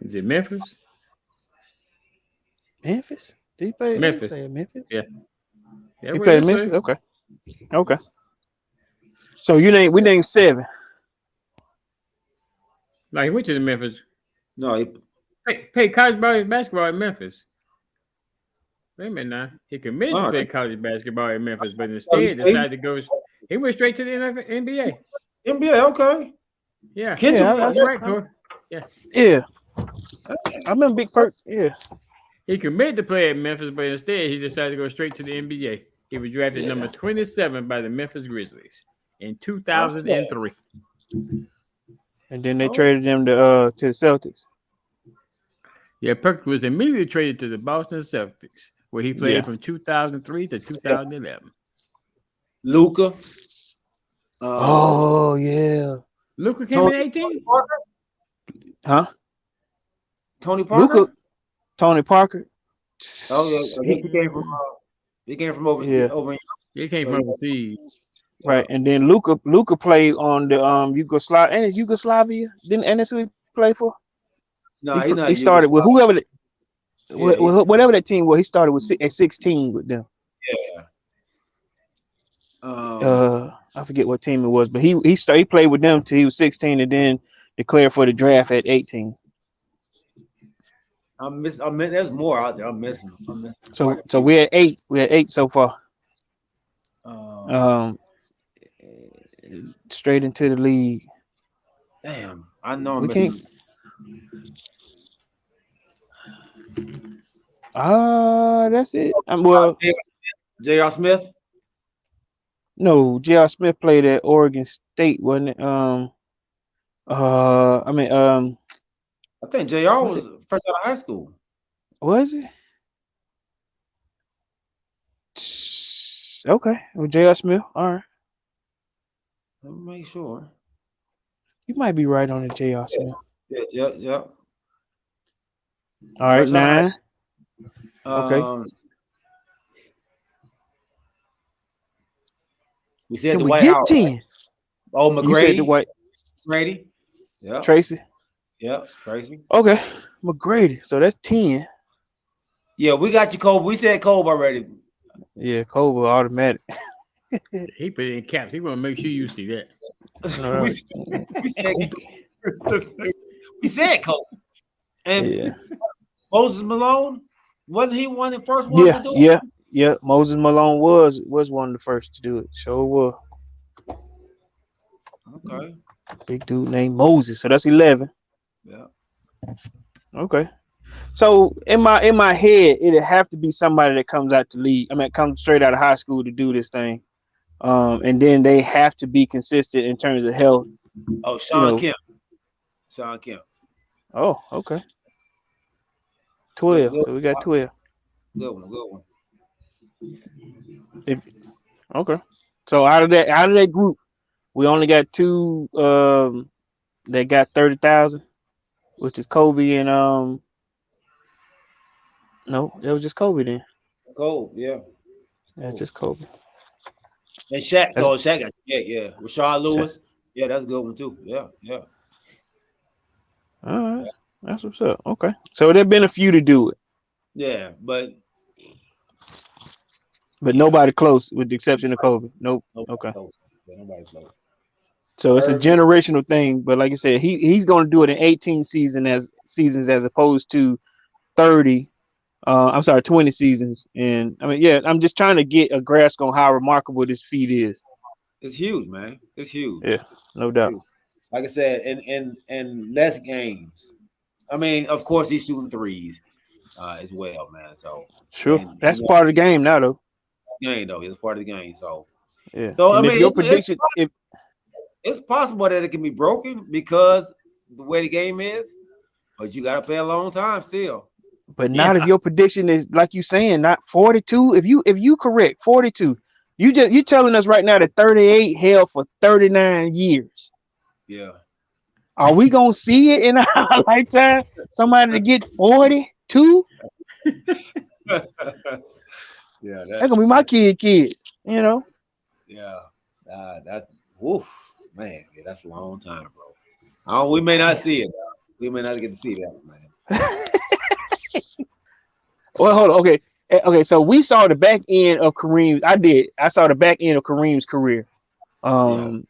Is it Memphis? Memphis? Did he play? Memphis. He played at Memphis? Yeah. He played at Memphis? Okay. So we named 7. Like he went to the Memphis. No, he played college basketball at Memphis. Wait a minute now. He committed to play college basketball at Memphis, but instead decided to go. He went straight to the NBA. NBA, okay. Yeah. Kendrick, that's right, Cor. Yeah. Yeah. I remember Big Perk. Yeah. He committed to play at Memphis, but instead he decided to go straight to the NBA. He was drafted number 27 by the Memphis Grizzlies in 2003. And then they traded him to the Celtics. Yeah, Perkins was immediately traded to the Boston Celtics, where he played from 2003 to 2011. Luka. Oh yeah. Luka came in 18. Tony Parker? Huh? Tony Parker. Tony Parker. Oh yeah, I guess he came from overseas. Yeah. He came from overseas. Right, and then Luka played on the Yugoslavia. Didn't Enes play for? No, he's not. He started with whoever, whatever that team was. He started with at 16 with them. Yeah. I forget what team it was, but he played with them till he was 16, and then declared for the draft at 18. I miss. There's more out there. I'm missing. So we're at 8. We're at 8 so far. Straight into the league. Damn. I know We I'm can't. missing. That's it. Well, J.R. Smith. no, J.R. Smith played at Oregon State, wasn't it? I mean, I think J.R. was was it? fresh out of high school. Was it? Okay, well, J.R. Smith. All right, Let me make sure. you might be right on it, J.R. Yeah, Smith. yeah. All right, Fresh out of high 9. school. Okay, We said can we Dwight get Howard, right? 10? Oh, You said the McGrady. white Brady. Yeah, Tracy. yeah. Tracy. Okay, McGrady. So that's 10. Yeah, we got you, Kobe. We said Kobe already. Yeah, Cobra automatic. He put it in caps. He want to make sure you see that. All we, right, we said Kobe. we said Kobe. And Yeah, Moses Malone, wasn't he one of the first ones to yeah, do it? yeah, yeah. Moses Malone was one of the first to do it. Sure was. Okay. Big dude named Moses. So that's 11. Yeah. Okay. So in my head, it'd have to be somebody that comes out the league. I mean, comes straight out of high school to do this thing. And then they have to be consistent in terms of health. Oh, You Sean know. Kemp. Sean Kemp. Oh, okay. Good, 12. good, So we got 12. good one. If, okay. So out of that group, we only got two that got 30,000, which is Kobe and no, it was just Kobe then. Cold, yeah. Yeah, Cool. just Kobe. And Shaq, That's so Shaq got yeah. Rashard Shaq. Lewis. Yeah, that's a good one too. Yeah. All right. That's what's up. Okay. So there've been a few to do it, Yeah, but but yeah. nobody close with the exception of Kobe. Nope. Nobody Okay. close. Yeah, nobody close. So it's a Irvin. generational thing, but like I said, he's going to do it in 18 seasons as opposed to 30. I'm sorry, 20 seasons. And I mean, yeah, I'm just trying to get a grasp on how remarkable this feat is. It's huge, man. It's huge. Yeah, no doubt. Huge. Like I said, in less games. I mean, of course, he's shooting threes as well, man. So Sure. and That's he part of the game now, though. game though. It's part of the game. Yeah. So I And if mean, your prediction, if it's possible that it can be broken because the way the game is, but you got to play a long time still. but Yeah. not if your prediction is like you saying, not 42. If you correct 42, you telling us right now that 38 held for 39 years. Yeah. Are we gonna see it in our lifetime? Somebody to get 42? Yeah. That's gonna be my kids. You know. Yeah. That's woof, man. Yeah, that's a long time, bro. We may not see it. Though. We may not get to see that, man. Well, hold on. Okay. Okay. So we saw the back end of Kareem. I did. I saw the back end of Kareem's career. Yeah, me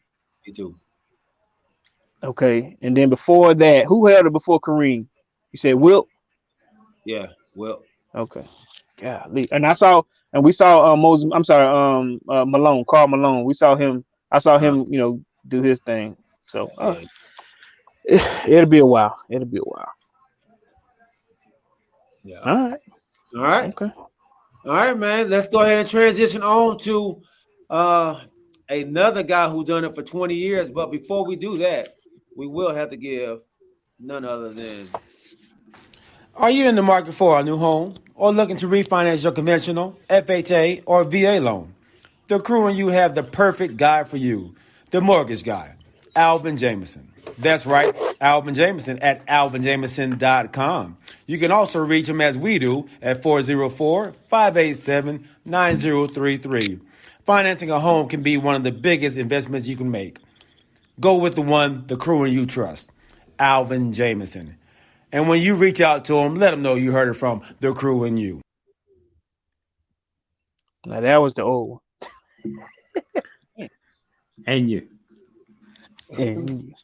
too. Okay. And then before that, who held it before Kareem? You said Wilt. Yeah. Well, Okay. Golly. And we saw Moses. I'm sorry. Malone. Carl Malone. We saw him. I saw uh, him. Do his thing. So yeah. it'll be a while. It'll be a while. Yeah. All right. All right. Okay. All right, man. Let's go ahead and transition on to another guy who done it for 20 years. But before we do that, we will have to give none other than. Are you in the market for a new home or looking to refinance your conventional, FHA, or VA loan? The crew and you have the perfect guy for you. The mortgage guy, Alvin Jameson. That's right, Alvin Jameson at alvinjameson.com. You can also reach him as we do at 404-587-9033. Financing a home can be one of the biggest investments you can make. Go with the one the crew and you trust, Alvin Jameson. And when you reach out to him, let him know you heard it from the crew and you. Now that was the old one. And you. And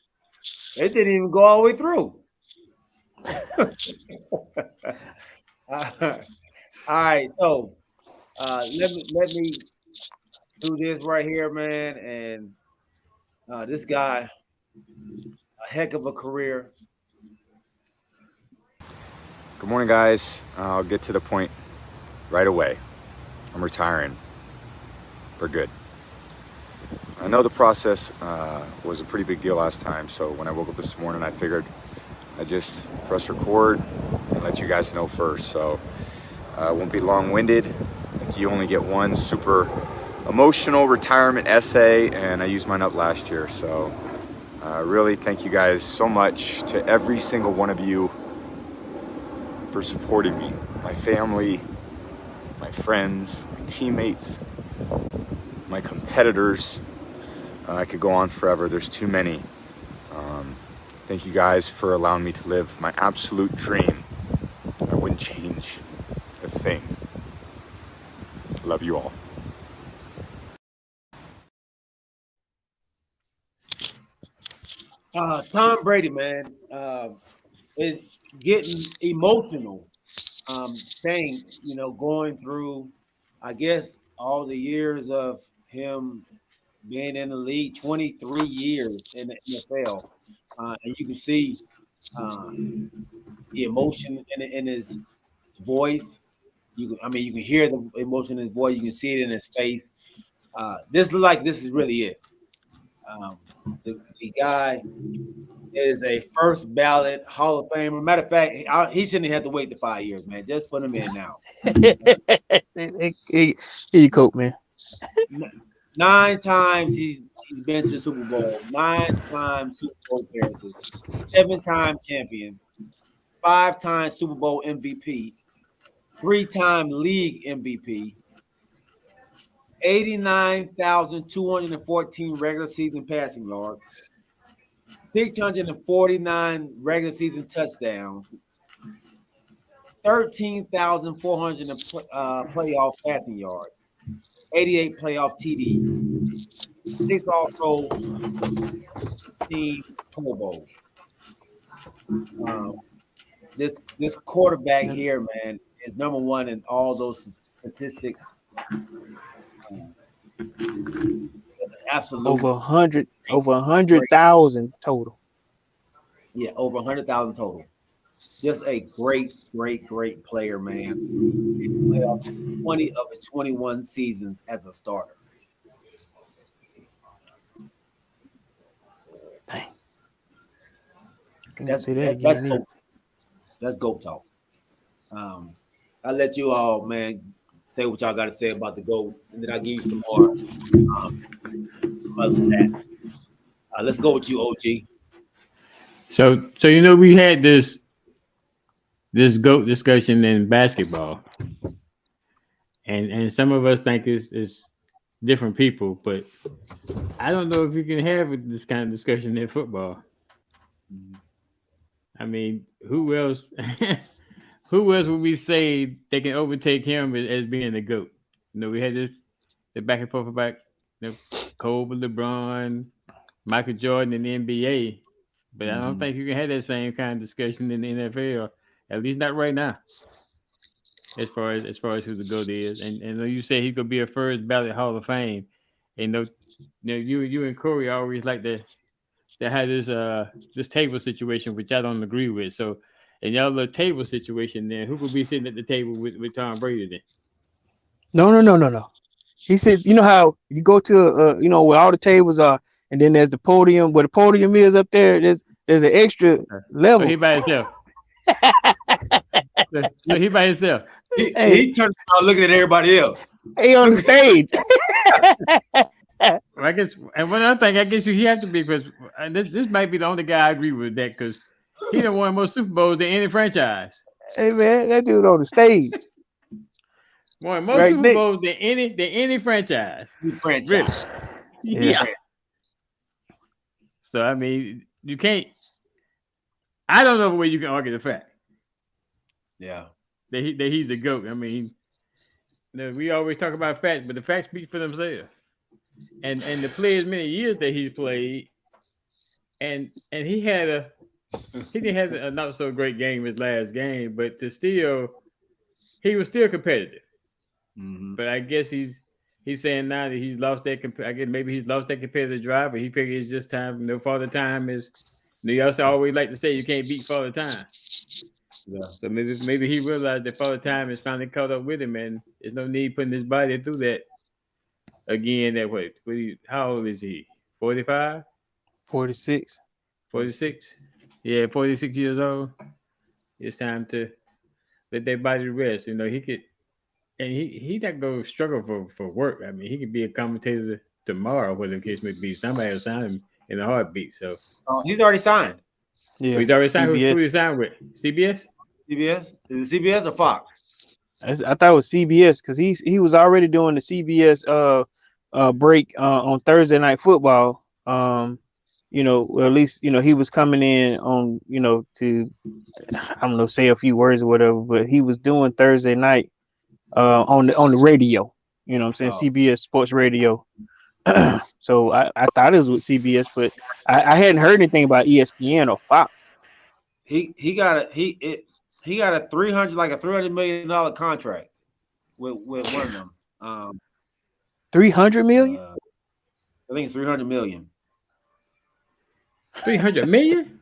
It didn't even go all the way through. All right, so let me do this right here, man. And this guy, heck of a career. Good morning, guys. I'll get to the point right away. I'm retiring for good. I know the process was a pretty big deal last time, so when I woke up this morning, I figured I'd just press record and let you guys know first. So I won't be long-winded. I think you only get one super emotional retirement essay, and I used mine up last year. So really thank you guys so much, to every single one of you, for supporting me, my family, my friends, my teammates, my competitors. I could go on forever. There's too many. Thank you guys for allowing me to live my absolute dream. I wouldn't change a thing. Love you all. Tom Brady, man, is getting emotional. Saying, going through, I guess, all the years of him being in the league, 23 years in the NFL, and you can see the emotion in his voice. You can hear the emotion in his voice. You can see it in his face. This look like this is really it. The guy is a first ballot Hall of Famer. Matter of fact, he shouldn't have to wait the 5 years, man. Just put him in now. Here you cope, man. 9 times he's been to the Super Bowl. 9 times Super Bowl appearances. 7-time champion. 5-time Super Bowl MVP. 3-time league MVP. 89,214 regular season passing yards. 649 regular season touchdowns. 13,400 playoff passing yards. 88 playoff TDs. 6 All-Pros. 15 Pro Bowls. This quarterback here, man, is number one in all those statistics. It's an absolute over 100,000 total. Yeah, over 100,000 total. Just a great player, man. 20 of his 21 seasons as a starter. Dang. That's GOAT talk. I'll let you all, man, say what y'all got to say about the GOAT, and then I'll give you some more some other stats. Let's go with you, OG. So we had this GOAT discussion in basketball, and some of us think it's different people, but I don't know if you can have this kind of discussion in football. I mean, who else? Who else would we say they can overtake him as being the GOAT? We had the back and forth about Kobe, LeBron, Michael Jordan in the NBA, but I don't think you can have that same kind of discussion in the NFL, at least not right now. As far as who the GOAT is, and you say he could be a first ballot Hall of Fame, and you and Corey always like to have this table situation, which I don't agree with. So, in y'all little table situation, then who could be sitting at the table with Tom Brady then? No. He said, you know how you go to where all the tables are, and then there's the podium. Where the podium is up there, there's an extra level. So he by himself. So he by himself. He turns around looking at everybody else. He on the stage. I guess, and one other thing, I guess he have to be, because this might be the only guy I agree with that, because he done won more Super Bowls than any franchise. Hey man, that dude on the stage. Won more Super Bowls than any franchise. Really? Yeah. So I mean, you can't. I don't know where you can argue the fact. Yeah. That he's the GOAT. I mean, we always talk about facts, but the facts speak for themselves. And the play as many years that he's played, and he didn't have a not so great game his last game, but he was still competitive. Mm-hmm. But I guess he's saying now that I guess maybe he's lost that competitive drive, but he figures it's just time. Father Time is They also always like to say you can't beat Father Time. Yeah. So maybe he realized that Father Time is finally caught up with him, and there's no need putting his body through that again. That way, how old is he? 45? 46. 46? Yeah, 46 years old. It's time to let that body rest. You know, he could, and he not go struggle for work. I mean, he could be a commentator tomorrow, whether the case may be. Somebody will sign him in a heartbeat. So He's already signed. Yeah. he's already signed. CBS. Who he signed with? CBS? CBS? Is it CBS or Fox? I thought it was CBS because he was already doing the CBS break on Thursday Night Football. You know, or at least he was coming in on to I don't know, say a few words or whatever, but he was doing Thursday night on the radio. You know what I'm saying? CBS Sports Radio. So I thought it was with CBS, but I hadn't heard anything about ESPN or Fox. He got a $300 million contract with one of them. 300 million? I think it's 300 million. 300 million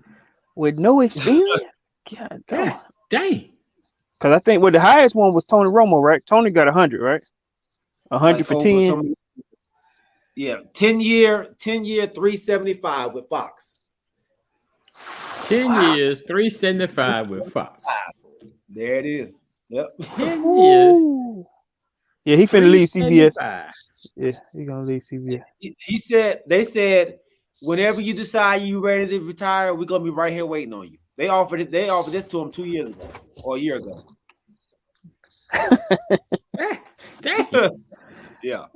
with no experience. God dang. Because I think the highest one was Tony Romo, right? Tony got 100, right? 100 for 10. Yeah, 10-year, 375 with Fox. 10 years, 375 with Fox. There it is. Yep. 10 years. Yeah, he finna leave CBS. Yeah, he gonna leave CBS. They said, whenever you decide you ready to retire, we're gonna be right here waiting on you. They offered this to him 2 years ago or a year ago. Yeah.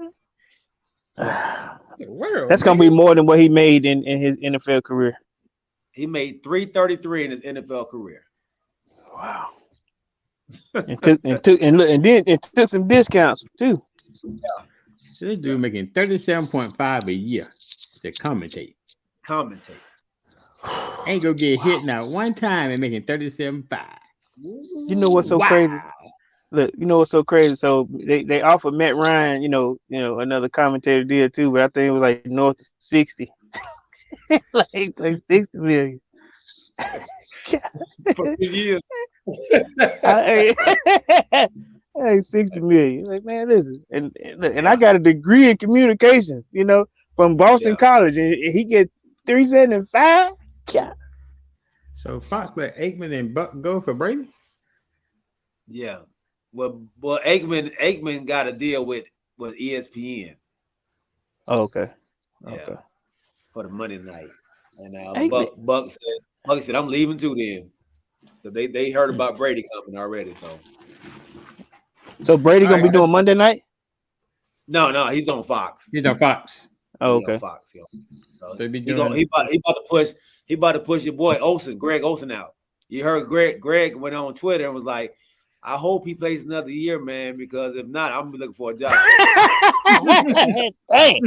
That's gonna be more than what he made in his NFL career. He made $333 in his NFL career. Wow. and took some discounts too. Yeah. So this dude making 37.5 a year to commentate. Ain't gonna get hit now one time and making 37.5. You know what's so crazy? Look, you know what's so crazy? So they offered Matt Ryan, another commentator deal too, but I think it was like north of 60. like 60 million. For 2 years. Hey, 60 million. Like, man, listen. And I got a degree in communications, from Boston College, and he get 375. Yeah. So Fox let Aikman and Buck go for Brady? Yeah. Well, Aikman got a deal with ESPN. Oh, okay. Yeah. For the Monday night. And Buck said, I'm leaving too then. So they heard about Brady coming already. So Brady gonna be doing Monday night? No, he's on Fox. He's on Fox. Oh, okay. Fox, So he about to push your boy Greg Olsen out. You heard Greg went on Twitter and was like, I hope he plays another year, man, because if not, I'm gonna be looking for a job. Hey,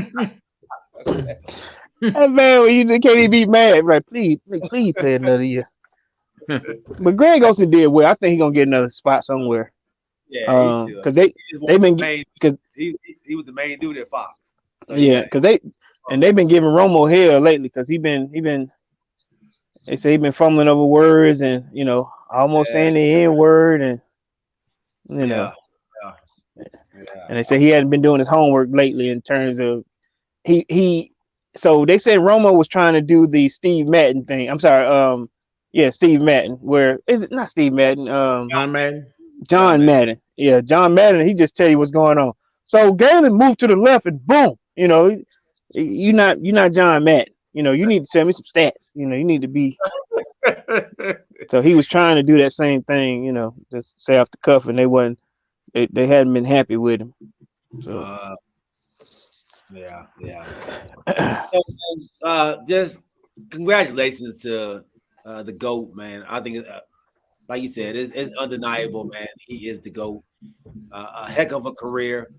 man, you can't even be mad, right? Please play another year. But Greg Olsen did well. I think he's gonna get another spot somewhere. Yeah, he should. Because they've been because he was the main dude at Fox. So yeah, because they've been giving Romo hell lately because he been they say he been fumbling over words and almost saying the N word and Yeah. And they say he hadn't been doing his homework lately in terms of he. So they said Romo was trying to do the Steve Madden thing. I'm sorry, Steve Madden. Where is it? Not Steve Madden. John Madden. John Madden. Yeah, John Madden. He just tell you what's going on. So Galen moved to the left and boom. You're not John Madden. You need to send me some stats. You need to be. So he was trying to do that same thing. Just say off the cuff, and they wasn't. They hadn't been happy with him. So. So, just congratulations to the GOAT, man. I think, like you said, it's undeniable, man. He is the GOAT. A heck of a career.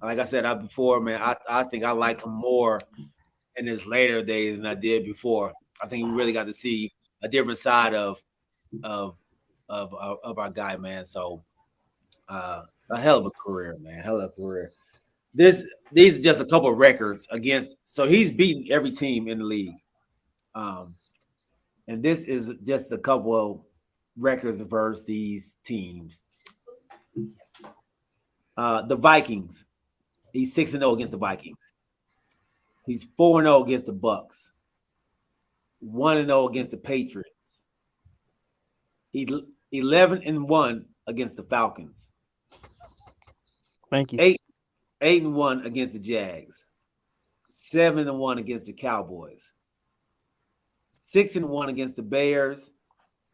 Like I said before, man, I think I like him more in his later days than I did before. I think we really got to see a different side of our guy, man. So, a hell of a career, man. Hell of a career. These are just a couple of records against. So he's beaten every team in the league. And this is just a couple of records versus these teams. The Vikings. He's 6-0 against the Vikings. He's 4-0 against the Bucks. 1-0 against the Patriots. He 11-1 against the Falcons. Thank you. 8-1 against the Jags. 7-1 against the Cowboys. 6-1 against the Bears.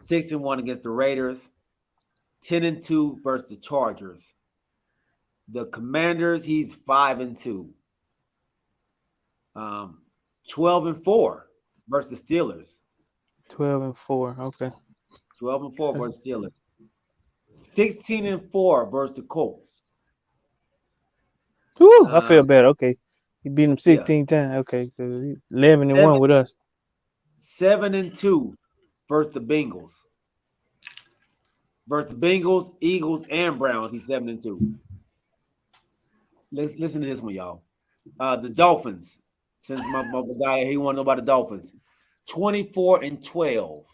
6-1 against the Raiders. 10-2 versus the Chargers. The Commanders, he's 5-2. 12-4 versus the Steelers. 12-4. Okay. 12-4 versus Steelers. 16-4 versus the Colts. Woo, I feel better. Okay. You beat them 16 times. Okay. 11-1 with us. 7-2 versus the Bengals. Versus the Bengals, Eagles, and Browns, he's 7-2. Listen to this one, y'all. The Dolphins, since my guy, he want to know about the Dolphins. 24-12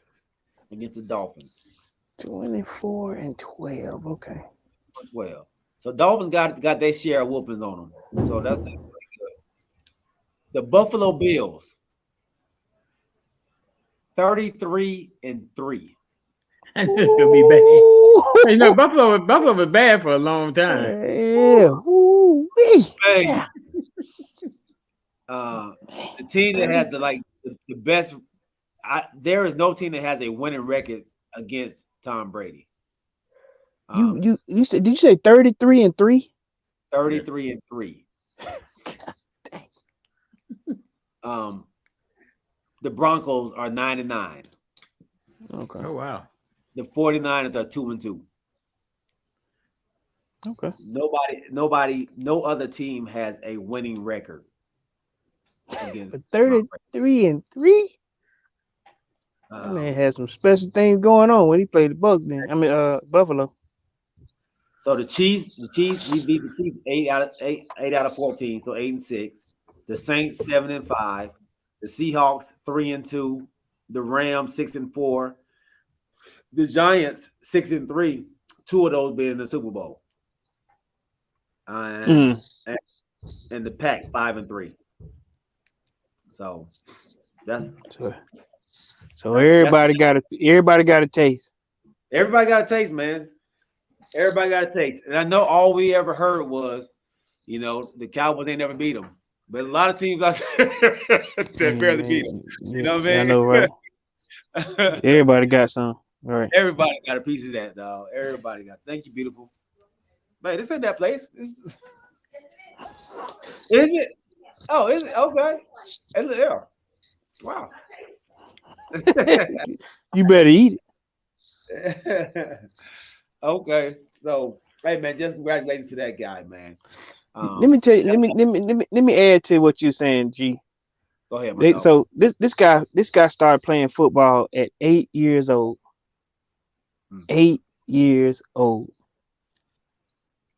against the Dolphins. 24-12. Okay. 12. So Dolphins got their share of whoopings on them. So that's pretty good. The Buffalo Bills. 33-3. That's gonna be bad. You know, Buffalo was bad for a long time. Yeah. Hey. The team that has the best. There is no team that has a winning record against Tom Brady. You said? Did you say 33-3? 33-3. The Broncos are 9-9. Okay. Oh wow. The 49ers are 2-2. Okay. No other team has a winning record against 33-3. That man had some special things going on when he played the Bucks. Then Buffalo. So the Chiefs, we beat the Chiefs 8 out of 14, so 8-6. The Saints 7-5. The Seahawks 3-2. The Rams 6-4. The Giants 6-3. 2 of those being in the Super Bowl. And the Pack 5-3. So that's everybody got a taste. Everybody got a taste, man. Everybody got a taste. And I know all we ever heard was, the Cowboys ain't never beat them. But a lot of teams out there that barely beat them. You know what I mean? I know, right? Everybody got some. All right. Everybody got a piece of that, dog. Everybody got. Thank you, beautiful. Man, this ain't that place. Is it? Oh, is it? Okay. It's there. Wow. You better eat it. Okay. So, hey, man, just congratulations to that guy, man. Let me tell you. Let me add to what you're saying, G. Go ahead. So this guy started playing football at 8 years old. 8 years old.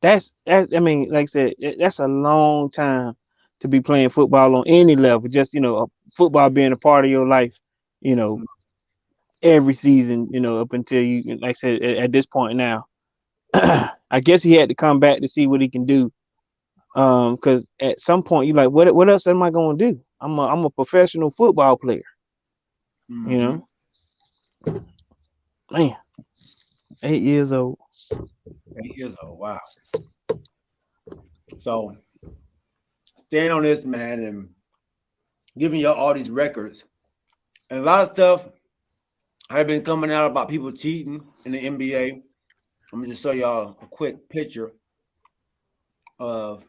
That's I mean, like I said, that's a long time to be playing football on any level. Just football being a part of your life. Every season. Up until you, like I said, at this point now. I guess he had to come back to see what he can do. Because at some point you're like, what else am I going to do? I'm a professional football player. Man, 8 years old. 8 years old. Wow. So staying on this, man, and giving you all these records, and a lot of stuff have been coming out about people cheating in the NBA. I'm gonna just show y'all a quick picture of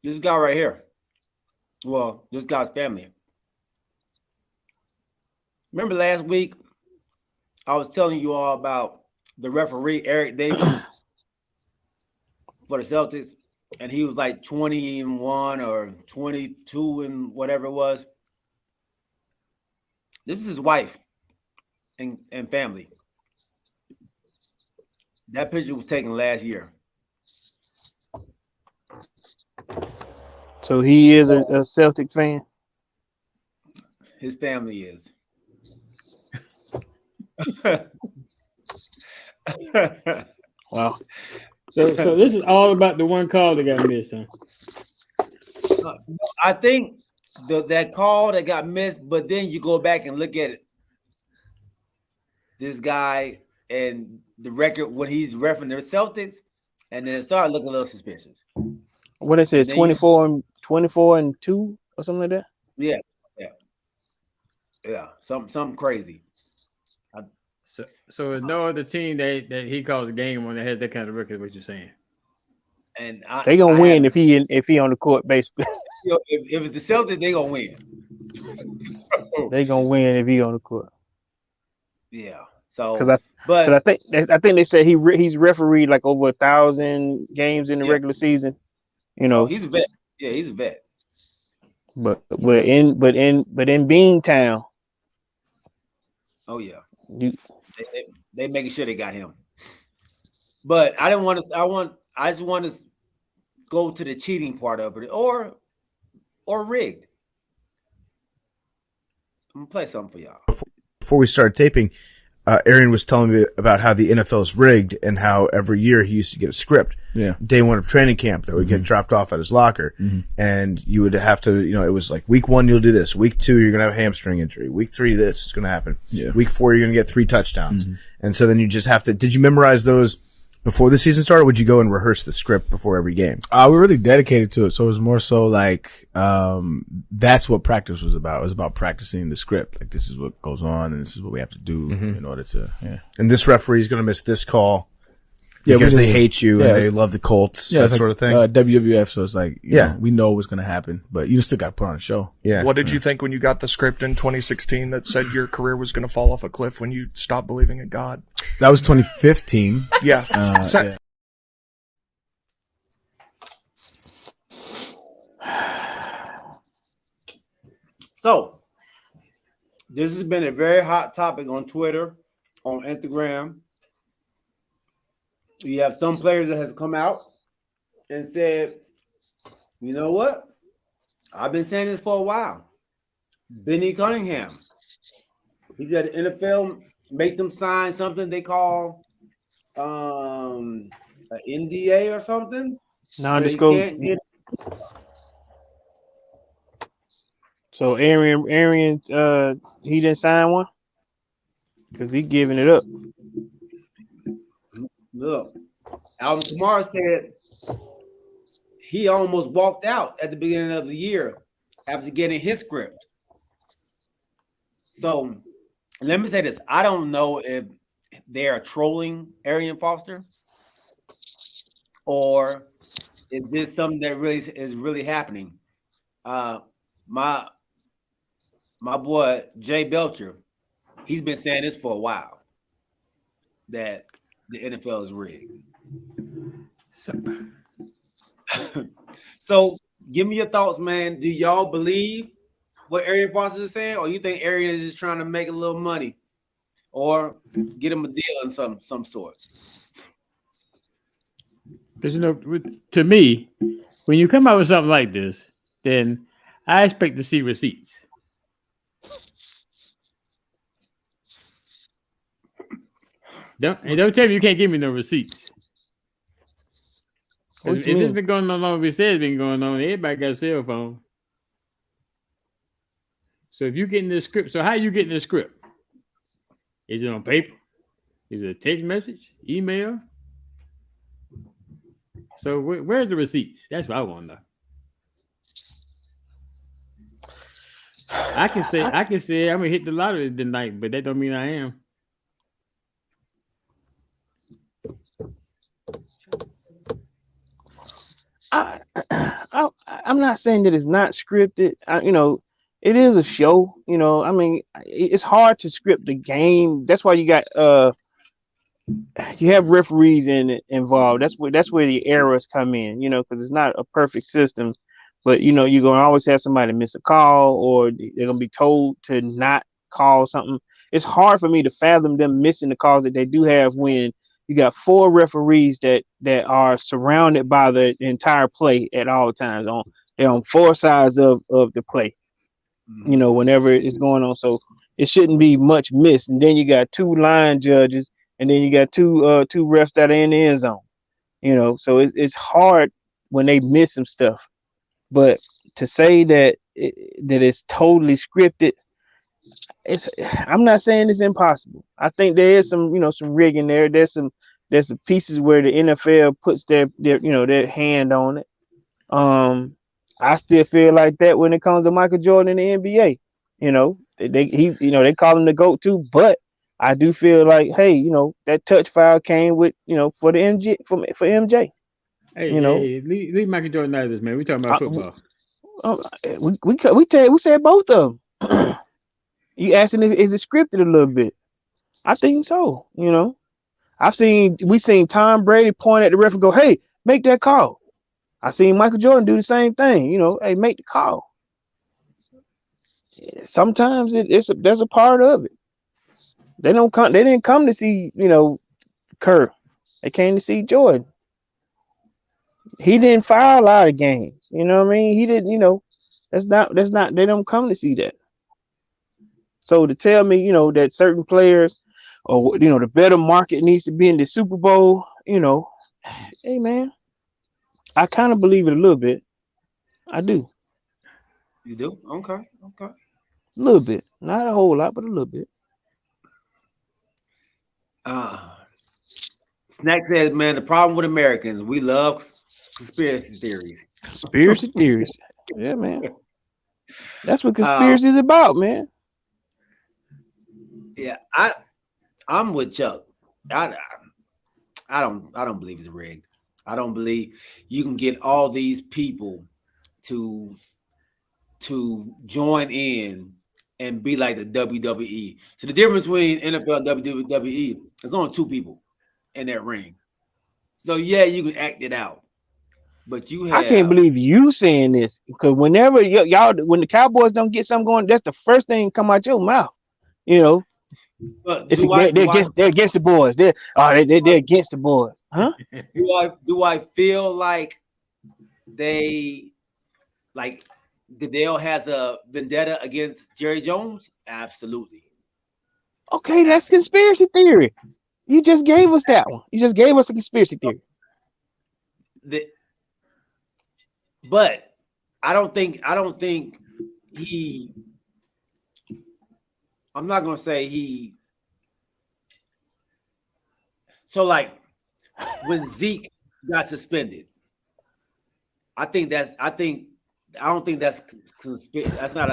this guy right here. Well, this guy's family. Remember last week, I was telling you all about the referee, Eric Davis, for the Celtics, and he was like 21 or 22 and whatever it was. This is his wife and family. That picture was taken last year. So he is a Celtic fan. His family is. Wow. So this is all about the one call that got missed, huh? I think that call that got missed, but then you go back and look at it. This guy and the record when he's referencing the Celtics, and then it started looking a little suspicious. What they said, 24 and 2 or something like that. Yes, yeah, something crazy. So no other team that he calls a game on that has that kind of record. What you're saying? And they gonna win if he on the court, basically. If it's the Celtics, they gonna win. They gonna win if he on the court. Yeah. So, I think they said he's refereed like over 1,000 games in the regular season. You know, he's a vet. Yeah, he's a vet. But in Beantown. Oh yeah. They making sure they got him. But I didn't want to. I just want to go to the cheating part of it, or rigged. I'm gonna play something for y'all. Before we started taping, Arian was telling me about how the NFL is rigged and how every year he used to get a script. Yeah. Day one of training camp that would get dropped off at his locker. And you would have to, it was like week 1, you'll do this. Week 2, you're going to have a hamstring injury. Week 3, this is going to happen. Yeah. Week 4, you're going to get 3 touchdowns. And so then you just have to, did you memorize those before the season started? Or would you go and rehearse the script before every game? We were really dedicated to it. So it was more so like, that's what practice was about. It was about practicing the script. Like, this is what goes on and this is what we have to do in order to, And this referee is going to miss this call. Because they hate you and they love the Colts, that sort of thing. WWF, so it's like, you know, we know what's going to happen, but you still got to put on a show. Yeah. What did you think when you got the script in 2016 that said your career was going to fall off a cliff when you stopped believing in God? That was 2015. Yeah. So, this has been a very hot topic on Twitter, on Instagram. You have some players that has come out and said, you know what? I've been saying this for a while. Benny Cunningham. He said the NFL makes them sign something they call an NDA or something. Non-disclosure. So Arian, he didn't sign one because he giving it up. Look, Alvin Kamara said he almost walked out at the beginning of the year after getting his script. So let me say this. I don't know if they are trolling Arian Foster or is this something that is really happening. My boy Jay Belcher, he's been saying this for a while, that the NFL is rigged. So give me your thoughts, man. Do y'all believe what Arian Foster is saying, or you think Arian is just trying to make a little money or get him a deal in some sort? Because to me, when you come out with something like this, then I expect to see receipts. Don't tell me you can't give me no receipts. If it's been going on long, as it says it's been going on, everybody got a cell phone. So if you're getting this script, so how are you getting this script? Is it on paper? Is it a text message? Email? So where's the receipts? That's what I want to know. I can say I'm gonna hit the lottery tonight, but that don't mean I am. I'm not saying that it's not scripted. It is a show. I mean, it's hard to script the game. That's why you got you have referees involved. That's where the errors come in. Because it's not a perfect system. But you're gonna always have somebody miss a call, or they're gonna be told to not call something. It's hard for me to fathom them missing the calls that they do have when you got 4 referees that are surrounded by the entire play at all times on 4 sides of the play. You know, whenever it's going on, so it shouldn't be much missed. And then you got 2 line judges, and then you got two refs that are in the end zone. You know, so it's hard when they miss some stuff. But to say that it's totally scripted, I'm not saying it's impossible. I think there is some rigging there. There's some pieces where the NFL puts their their hand on it. I still feel like that when it comes to Michael Jordan in the NBA. You know, they call him the GOAT too, but I do feel like, hey, that touch foul came with, for the MJ for MJ. Hey, leave Michael Jordan out of this, man. We talking about football. We said both of them. You asking if is it scripted a little bit? I think so. We seen Tom Brady point at the ref and go, "Hey, make that call." I seen Michael Jordan do the same thing. Hey, make the call. Sometimes there's a part of it. They didn't come to see Kerr. They came to see Jordan. He didn't foul a lot of games. You know what I mean? He didn't. That's not. They don't come to see that. So to tell me, that certain players, or the better market needs to be in the Super Bowl, hey man, I kind of believe it a little bit. I do. You do? Okay. A little bit, not a whole lot, but a little bit. Snack says, man, the problem with Americans, we love conspiracy theories. Conspiracy theories. Yeah, man. That's what conspiracy is about, man. Yeah, I'm with Chuck. I don't believe it's rigged. I don't believe you can get all these people to join in and be like the WWE. So the difference between NFL and WWE is only 2 people in that ring. So yeah, you can act it out, but I can't believe you saying this, because whenever when the Cowboys don't get something going, that's the first thing come out your mouth. But they're against the boys. They're against the boys, huh? Do I feel like Goodell has a vendetta against Jerry Jones? Absolutely. Okay, that's conspiracy theory. You just gave us that one. You just gave us a conspiracy theory. But I don't think he. I'm not gonna say he. So like when Zeke got suspended, I don't think that's that's not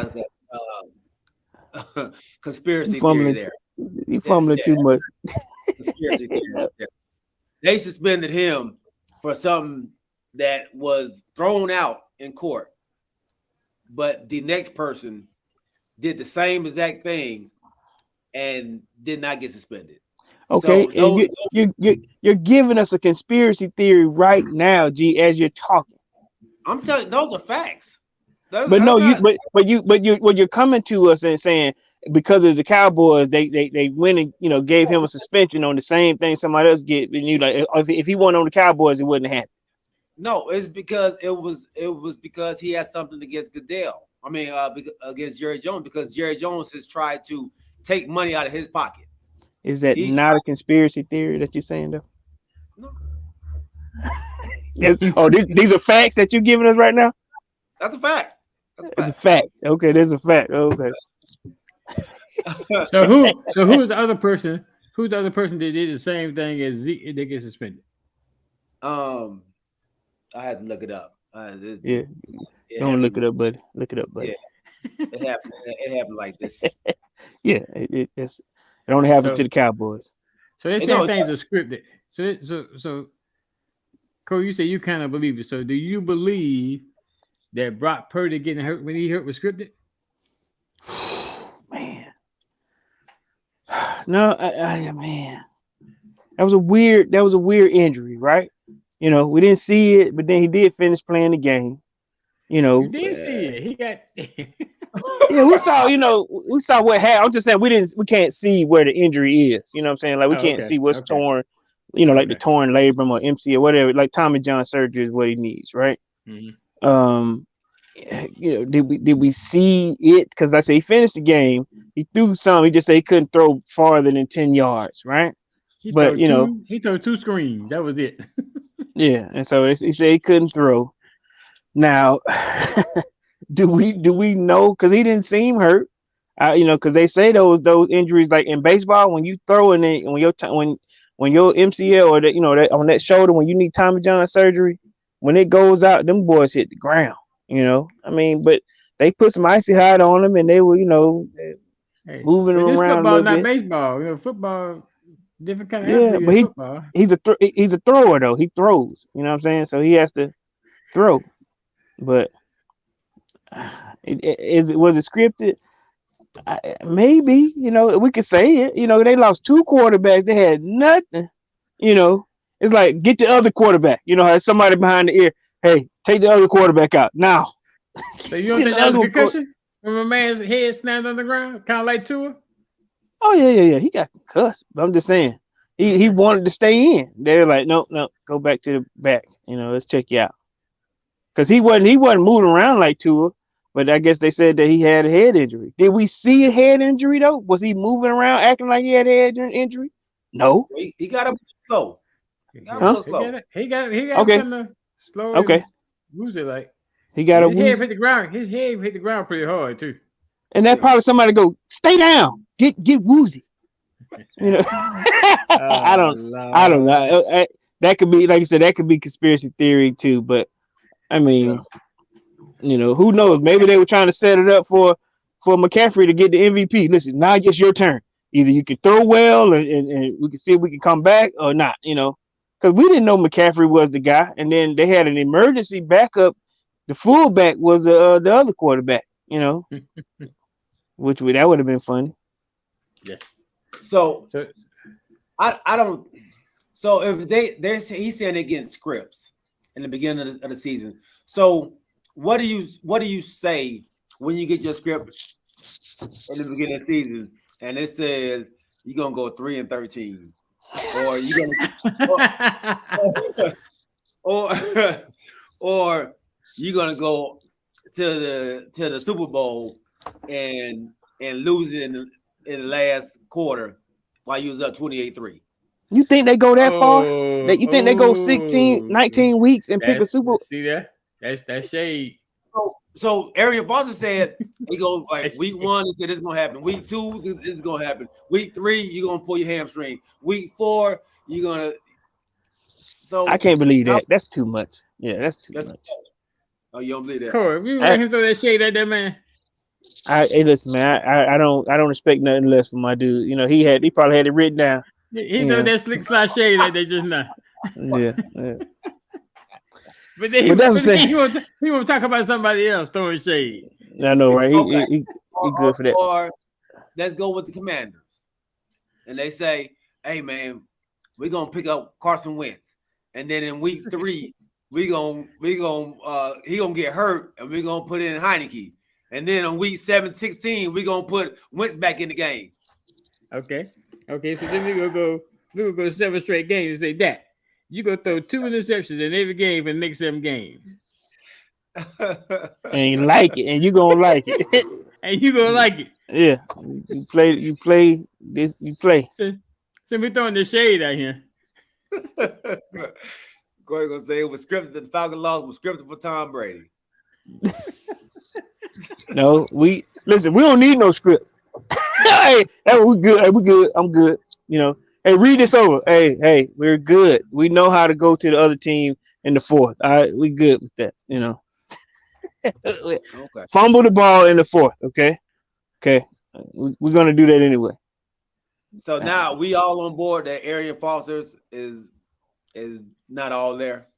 a conspiracy theory there. You fumbling too much. Conspiracy theory. They suspended him for something that was thrown out in court, but the next person did the same exact thing and did not get suspended. Okay, so you're giving us a conspiracy theory right now, G, as you're talking. I'm telling you, those are facts. You're coming to us and saying because of the Cowboys, they went and gave him a suspension on the same thing somebody else get, and you like if he won on the Cowboys, it wouldn't have happened. No, it's because it was because he had something against Goodell. I mean, against Jerry Jones, because Jerry Jones has tried to take money out of his pocket. Is that not a conspiracy theory that you're saying though? No. Yes. Oh, these are facts that you're giving us right now? That's a fact. It's a fact. Okay, there's a fact. Okay. So who's the other person? Who's the other person that did the same thing as Zeke and they get suspended? I had to look it up. Don't look it up, buddy. Look it up, buddy. Yeah. It happened like this. Yeah, it only happens to the Cowboys. So they say things are scripted. So Cole, you say you kind of believe it. So do you believe that Brock Purdy getting hurt when he hurt was scripted? Man. No, man. That was a weird injury, right? We didn't see it, but then he did finish playing the game. You did see it. He got yeah, we saw what happened. I'm just saying we can't see where the injury is. You know what I'm saying? Like we can't see what's torn, like the torn labrum or MC or whatever. Like Tommy John surgery is what he needs, right? Mm-hmm. did we see it? Because I say he finished the game. He threw some. He just said he couldn't throw farther than 10 yards, right? He But threw two screens. That was it. yeah. And so he said he couldn't throw. Now, do we know? Because he didn't seem hurt. Because they say those injuries, like in baseball, when you throw in it, when your MCL or that on that shoulder, when you need Tommy John surgery, when it goes out, them boys hit the ground. I mean, but they put some icy hot on them, and they were Hey, moving but them this around a football, little not bit. baseball. Football, different kind of Yeah, athlete but in football. he's a thrower though. He throws. You know what I'm saying? So he has to throw. But was it scripted? Maybe, we could say it. They lost two quarterbacks. They had nothing. It's like get the other quarterback. Has somebody behind the ear. Hey, take the other quarterback out now. So you don't think that was a concussion when my man's head snapped on the ground, kind of like Tua? Oh yeah. He got concussed. But I'm just saying, he wanted to stay in. They're like, no, go back to the back. Let's check you out. Because he wasn't moving around like Tua. But I guess they said that he had a head injury. Did we see a head injury though? Was he moving around acting like he had a head injury? No. He got a slow. He got a little slow. He got Okay. kind of slow. Okay. Woozy like. He got his head hit the ground. His head hit the ground pretty hard too. And that probably somebody go, stay down, get woozy. I don't know. That could be, like you said, that could be conspiracy theory too. But I mean, who knows? Maybe they were trying to set it up for McCaffrey to get the MVP. Listen, now it's your turn. Either you can throw well and we can see if we can come back or not. Because we didn't know McCaffrey was the guy, and then they had an emergency backup. The fullback was the other quarterback. Which that would have been funny. Yeah. So I don't. So if he's saying they're getting scripts in the beginning of the season. So what do you say when you get your script in the beginning of the season and it says you're gonna go 3-13, or you're gonna or you're gonna go to the Super Bowl and lose it in the last quarter while you was up 28-3. You think they go that far? You think they go 16, 19 weeks and pick a Super Bowl? See that? That's shade. So Arian Foster said he goes like week 1, he said it's gonna happen. Week 2, this is gonna happen. Week 3, you're gonna pull your hamstring. Week 4, you're gonna. So I can't believe that. That's too much. Yeah, that's too much. Oh, you don't believe that? Corey, we let him throw that shade at that man. Hey, listen, man. I don't expect nothing less from my dude. He probably had it written down. He threw that slick slide shade that they just now. Yeah. But then he won't talk about somebody else throwing shade. I know, right? He good for that. Or let's go with the Commanders, and they say, "Hey, man, we're gonna pick up Carson Wentz, and then in week 3, he gonna get hurt, and we're gonna put in Heineke, and then on week 16, we're gonna put Wentz back in the game." Okay. So then we're gonna go 7 straight games and say that you gonna throw 2 interceptions in every game for the next 7 games. And you like it, and you gonna like it. And you gonna like it. Yeah. You play this, you play. So we're throwing the shade out here. Corey gonna say it was scripted. The Falcon loss was scripted for Tom Brady. No, we don't need no script. Hey, we good. Hey, we good. I'm good. Hey, read this over. Hey, we're good. We know how to go to the other team in the 4th. All right, we good with that. Okay. Fumble the ball in the 4th. Okay. We're gonna do that anyway. So now we all on board that Arian Foster is not all there.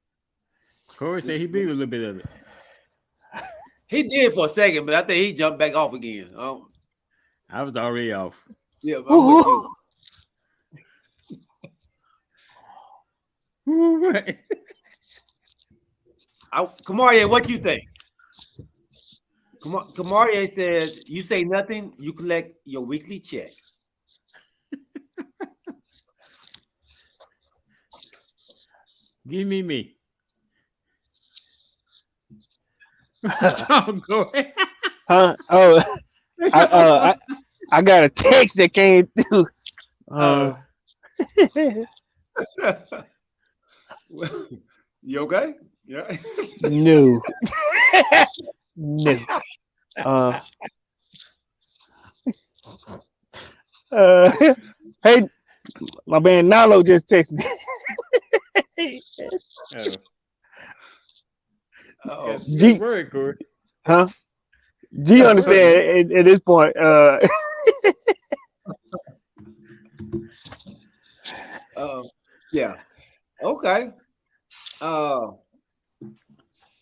Corey said he beat a little bit of it. He did for a second, but I think he jumped back off again. I was already off. Yeah, but I'm with you. Kamaria, what you think? Kamaria says, you say nothing, you collect your weekly check. Give me. Go ahead. Huh? Oh, I got a text that came through. You okay? Yeah. No. No. Hey, my man Nalo just texted me. Oh, G, Word, Corey. huh? G understand at this point. yeah. Okay. Well,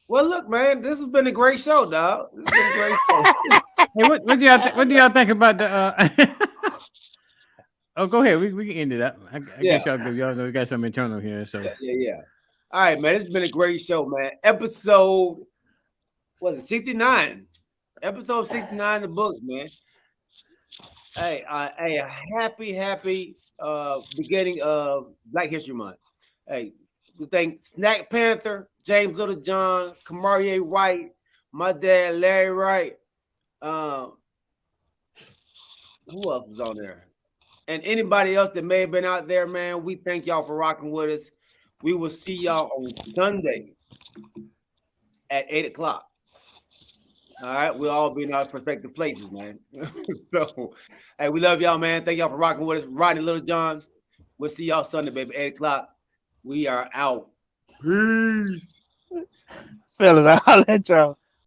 look, man, this has been a great show, dog. This has been a great show. Hey, what do y'all think about the? Oh, go ahead. We can end it up. I guess y'all know we got some internal here. So Yeah. All right, man. It's been a great show, man. Episode, was it 69? Episode 69 of the books, man. Hey, a happy beginning of Black History Month. Hey, we thank Snack Panther, James Littlejohn, Kamarie Wright, my dad Larry Wright. Who else was on there? And anybody else that may have been out there, man, we thank y'all for rocking with us. We will see y'all on Sunday at 8 o'clock. All right, we'll all be in our respective places, man. So, hey, we love y'all, man. Thank y'all for rocking with us. Rodney Littlejohn. We'll see y'all Sunday, baby, 8 o'clock. We are out. Peace. Fellas, I'll let y'all.